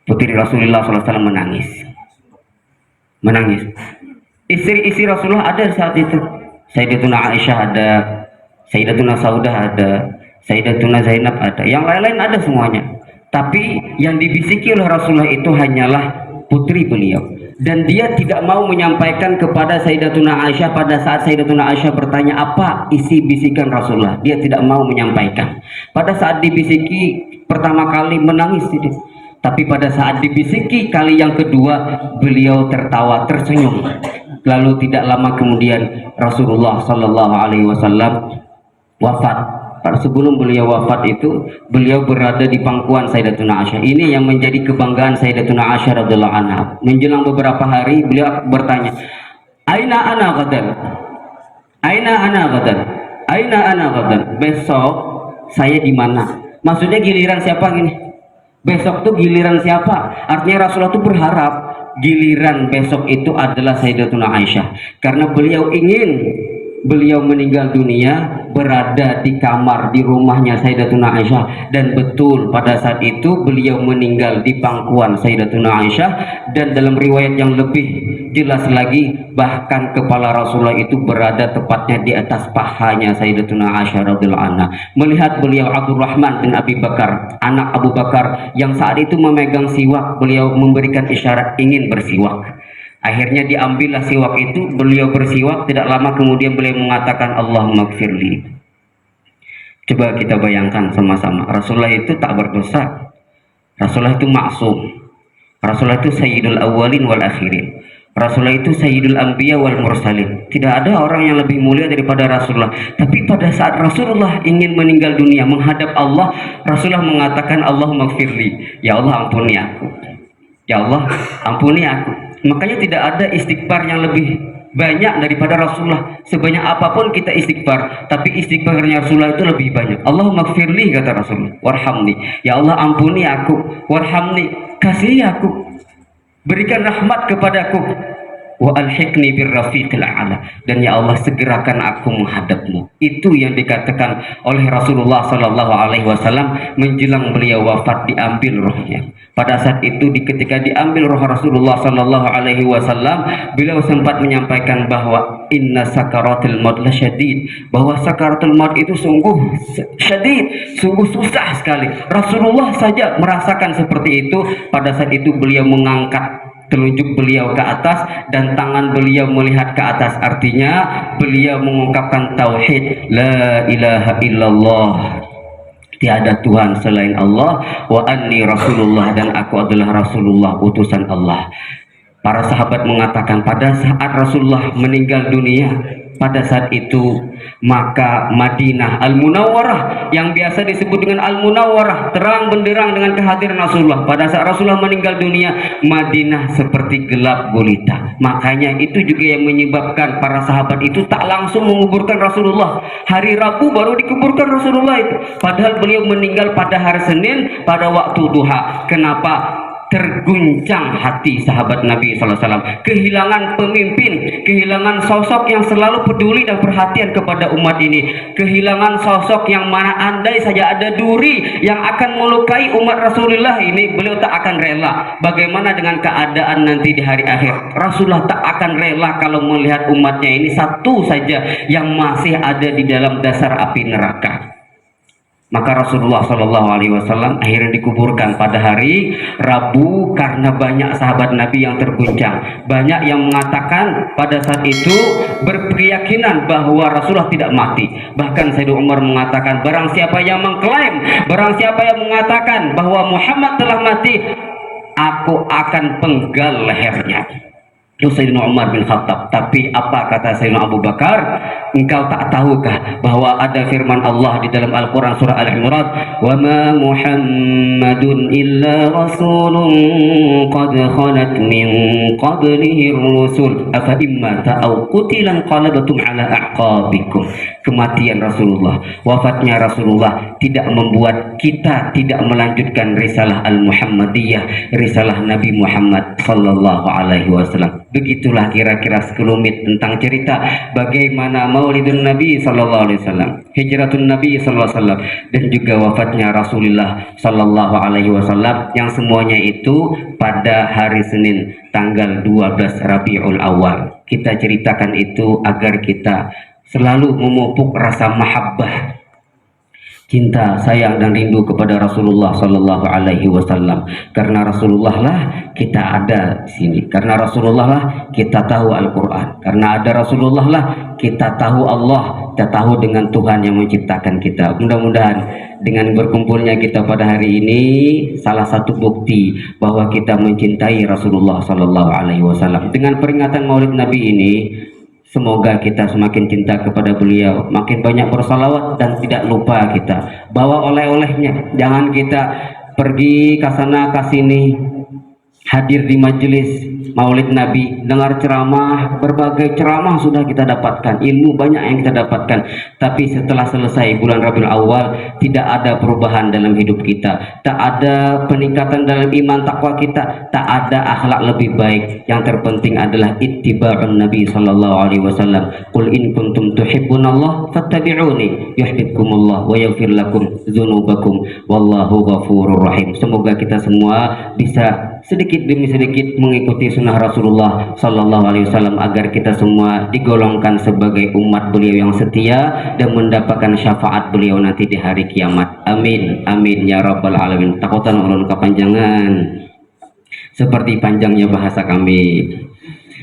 putri Rasulullah SAW menangis. Istri-istri Rasulullah ada saat itu. Sayyidatuna Aisyah ada, Sayyidatuna Saudah ada, Sayyidatuna Zainab ada, yang lain-lain ada semuanya. Tapi yang dibisiki oleh Rasulullah itu hanyalah putri beliau. dan dia tidak mau menyampaikan kepada Sayyidatuna Aisyah pada saat Sayyidatuna Aisyah bertanya apa isi bisikan Rasulullah. Dia tidak mau menyampaikan. Pada saat dibisiki pertama kali menangis sedikit, tapi pada saat dibisiki kali yang kedua beliau tertawa tersenyum. Lalu tidak lama kemudian Rasulullah Sallallahu Alaihi Wasallam wafat. Sebelum beliau wafat itu beliau berada di pangkuan Sayyidatuna Aisyah. Ini yang menjadi kebanggaan Sayyidatuna Aisyah radhiyallahu anha. Menjelang beberapa hari beliau bertanya, Aina ana gadan? Aina ana gadan? Aina ana gadan? Besok saya di mana? Maksudnya giliran siapa gini? Besok tuh giliran siapa? Artinya Rasulullah tuh berharap giliran besok itu adalah Sayyidatuna Aisyah, karena beliau ingin beliau meninggal dunia berada di kamar di rumahnya Sayyidatuna Aisyah. Dan betul pada saat itu beliau meninggal di pangkuan Sayyidatuna Aisyah. Dan dalam riwayat yang lebih jelas lagi, bahkan kepala Rasulullah itu berada tepatnya di atas pahanya Sayyidatuna Aisyah radhiyallahu anha. Melihat beliau Abdurrahman bin Abi Bakar, anak Abu Bakar yang saat itu memegang siwak, beliau memberikan isyarat ingin bersiwak. Akhirnya diambillah siwak itu, beliau bersiwak, tidak lama kemudian beliau mengatakan Allahumma gfirli. Coba kita bayangkan sama-sama, Rasulullah itu tak berdosa, Rasulullah itu maksum, Rasulullah itu sayyidul awwalin wal akhirin, Rasulullah itu sayyidul anbiya wal mursalin. Tidak ada orang yang lebih mulia daripada Rasulullah. Tapi pada saat Rasulullah ingin meninggal dunia menghadap Allah, Rasulullah mengatakan Allahumma gfirli, ya Allah ampuni aku, ya Allah ampuni aku. Makanya tidak ada istighfar yang lebih banyak daripada Rasulullah. Sebanyak apapun kita istighfar, tapi istighfarnya Rasulullah itu lebih banyak. Allahumma gfirli kata Rasulullah, warhamni, ya Allah ampuni aku, warhamni, kasihi aku, berikan rahmat kepadaku, wa alhiqni birrafiqil a'la, dan ya Allah segerakan aku menghadapmu. Itu yang dikatakan oleh Rasulullah Sallallahu Alaihi Wasallam menjelang beliau wafat, diambil rohnya. Pada saat itu ketika diambil roh Rasulullah Sallallahu Alaihi Wasallam, beliau sempat menyampaikan bahwa inna sakaratul maut la syadid, bahwa sakaratul maut itu sungguh syadid, sungguh susah sekali. Rasulullah saja merasakan seperti itu. Pada saat itu beliau mengangkat telunjuk beliau ke atas dan tangan beliau melihat ke atas, artinya beliau mengungkapkan tauhid, la ilaha illallah, tiada Tuhan selain Allah, wa anni Rasulullah, dan aku adalah Rasulullah, utusan Allah. Para sahabat mengatakan pada saat Rasulullah meninggal dunia, pada saat itu maka Madinah Al-Munawwarah yang biasa disebut dengan Al-Munawwarah, terang benderang dengan kehadiran Rasulullah. Pada saat Rasulullah meninggal dunia, Madinah seperti gelap gulita. Makanya itu juga yang menyebabkan para sahabat itu tak langsung menguburkan Rasulullah. Hari Rabu baru dikuburkan Rasulullah itu, padahal beliau meninggal pada hari Senin pada waktu duha. Kenapa? Terguncang hati sahabat Nabi SAW, kehilangan pemimpin, kehilangan sosok yang selalu peduli dan perhatian kepada umat ini, kehilangan sosok yang mana andai saja ada duri yang akan melukai umat Rasulullah ini, beliau tak akan rela. Bagaimana dengan keadaan nanti di hari akhir? Rasulullah tak akan rela kalau melihat umatnya ini satu saja yang masih ada di dalam dasar api neraka. Maka Rasulullah Shallallahu Alaihi Wasallam akhirnya dikuburkan pada hari Rabu karena banyak sahabat Nabi yang terguncang. Banyak yang mengatakan pada saat itu berkeyakinan bahwa Rasulullah tidak mati. Bahkan Sayyidina Umar mengatakan, barang siapa yang mengklaim, barang siapa yang mengatakan bahwa Muhammad telah mati, aku akan penggal lehernya. Itu Sayyidina Umar bin Khattab. Tapi apa kata Sayyidina Abu Bakar? Engkau tak tahukah bahwa ada firman Allah di dalam Al-Quran surah Al-Imran, wa ma Muhammadun illa rasulun qad khalat min qablihi rusul afa imma ta'aw qutilan qalabatum ala a'qabikum. Kematian Rasulullah, wafatnya Rasulullah tidak membuat kita tidak melanjutkan risalah Al-Muhammadiyah, risalah Nabi Muhammad Sallallahu Alaihi Wasallam. Begitulah kira-kira sekelumit tentang cerita bagaimana Maulidun Nabi Sallallahu Alaihi Wasallam, hijratun Nabi Sallallahu Alaihi Wasallam, dan juga wafatnya Rasulullah Sallallahu Alaihi Wasallam, yang semuanya itu pada hari Senin tanggal 12 Rabiul Awal. Kita ceritakan itu agar kita selalu memupuk rasa mahabbah cinta, sayang dan rindu kepada Rasulullah Sallallahu Alaihi Wasallam. Karena Rasulullah lah kita ada di sini. Karena Rasulullah lah kita tahu Al-Quran. Karena ada Rasulullah lah kita tahu Allah. Kita tahu dengan Tuhan yang menciptakan kita. Mudah-mudahan dengan berkumpulnya kita pada hari ini salah satu bukti bahwa kita mencintai Rasulullah Sallallahu Alaihi Wasallam. Dengan peringatan Maulid Nabi ini, semoga kita semakin cinta kepada beliau, makin banyak bersalawat, dan tidak lupa kita bawa oleh-olehnya. Jangan kita pergi ke sana ke sini, hadir di majelis Maulid Nabi, dengar ceramah, berbagai ceramah sudah kita dapatkan, ilmu banyak yang kita dapatkan, tapi setelah selesai bulan Rabiul Awal tidak ada perubahan dalam hidup kita, tak ada peningkatan dalam iman takwa kita, tak ada akhlak lebih baik. Yang terpenting adalah ittiba'un Nabi Sallallahu Alaihi Wasallam. Qul in kuntum tuhibbunallah fattabi'uni yuhibbukumullah wa yaghfir lakum dzunubakum wallahu ghafurur rahim. Semoga kita semua bisa sedikit demi sedikit mengikuti sunnah Rasulullah Sallallahu Alaihi Wasallam agar kita semua digolongkan sebagai umat beliau yang setia dan mendapatkan syafaat beliau nanti di hari kiamat. Amin, amin ya rabbal alamin. Takutan ulun kepanjangan seperti panjangnya bahasa kami.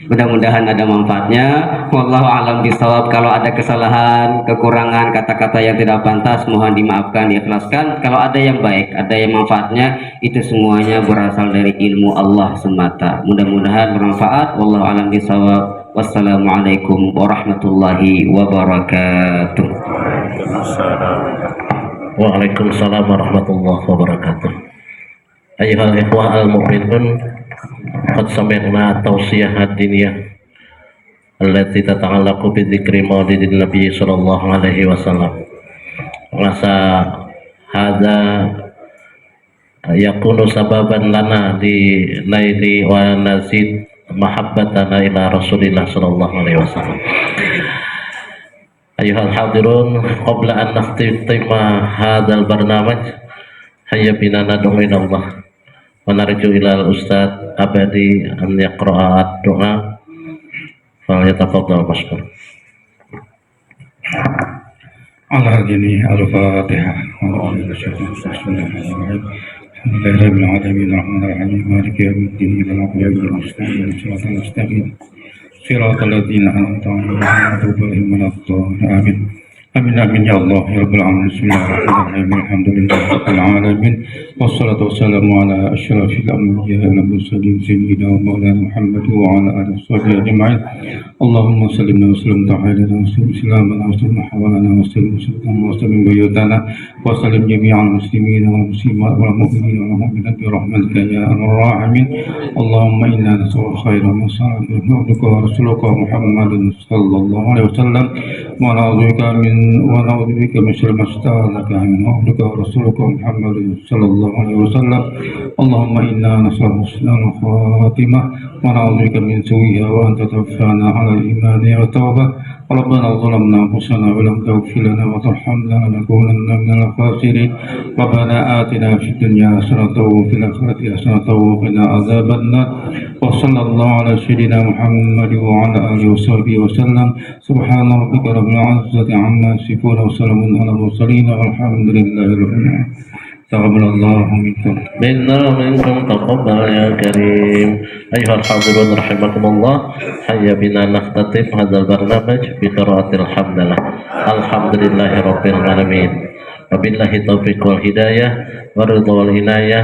Mudah-mudahan ada manfaatnya. Wallahu alam bisawab. Kalau ada kesalahan, kekurangan, kata-kata yang tidak pantas, mohon dimaafkan, diikhlaskan. Kalau ada yang baik, ada yang manfaatnya, itu semuanya berasal dari ilmu Allah semata. Mudah-mudahan bermanfaat. Wallahu alam bisawab. Wassalamualaikum warahmatullahi wabarakatuh. Waalaikumsalam warahmatullahi wabarakatuh. Ayyuhal ikhwah al-mu'minun, qad sami'na tawsiyah ad-diniyah allati tata'allaqu bi dzikri maulidin nabi sallallahu alaihi wasallam. Rasa hadza yakunu sababan lana di laili wa nazid mahabbatana ila Rasulillah sallallahu alaihi wasallam. Ayyuhal hadirun, qabla an nakhtima hadzal barnamaj, hayya bina nad'u ila Allah wa narju ila al-ustadz Abadi an yaqra'a ad-du'a falyatafaddal mashkur. على جميع الفاتحة. الحمد لله رب العالمين الرحمن الرحيم مالك يوم الدين إياك نعبد وإياك نستعين صراط المستقيم صراط الذين أنعمت عليهم غير المغضوب عليهم ولا الضالين آمين. آمين آمين يا الله يا رب العالمين. بسم الله الرحمن الرحيم الحمد لله رب العالمين والصلاة والسلام على أشرف الأنبياء والمرسلين سيدنا ومولانا محمد وعلى آله وصحبه أجمعين. اللهم صل وسلم تعالى وسلم سلامنا وسلم حوالنا وسلم سلطان وسلم بيوتنا وسلم جميع المسلمين والمسلمات والمؤمنين والمؤمنات برحمتك يا أرحم الراحمين. اللهم إنا نسأل خير ما سألك عبدك ورسولك محمد صلى الله عليه وسلم ونعوذ بك من شر ما استعاذك منه عبدك ورسولك محمد صلى الله عليه وسلم. اللهم إنا نسأل حسن الخاتمة ونعوذ بك من سوءها وأنت توفانا على الإيمان والتوبة. ربنا ظلمنا أنفسنا ولم تغفر لنا وترحمنا لنكونن من الخاسرين. ربنا آتنا في الدنيا حسنة وفي الآخرة حسنة وقنا عذاب النار. وصلى الله على سيدنا محمد وعلى آله وصحبه وسلم. سبحان ربك رب العزة عما يصفون وسلام على المرسلين والحمد لله رب العالمين. تقبل الله منكم. منا ومنكم تقبل يا كريم. أيها الحاضرون رحمكم الله، هيا بنا نختتم هذا البرنامج بقراءة الحمد لله. الحمد لله رب العالمين. وبالله التوفيق والهداية والرضا والعناية.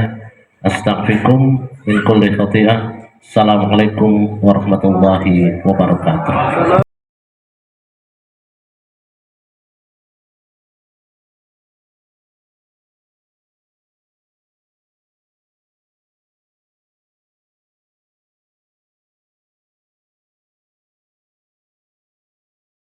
أستغفركم من كل خطيئة. Assalamualaikum warahmatullahi wabarakatuh.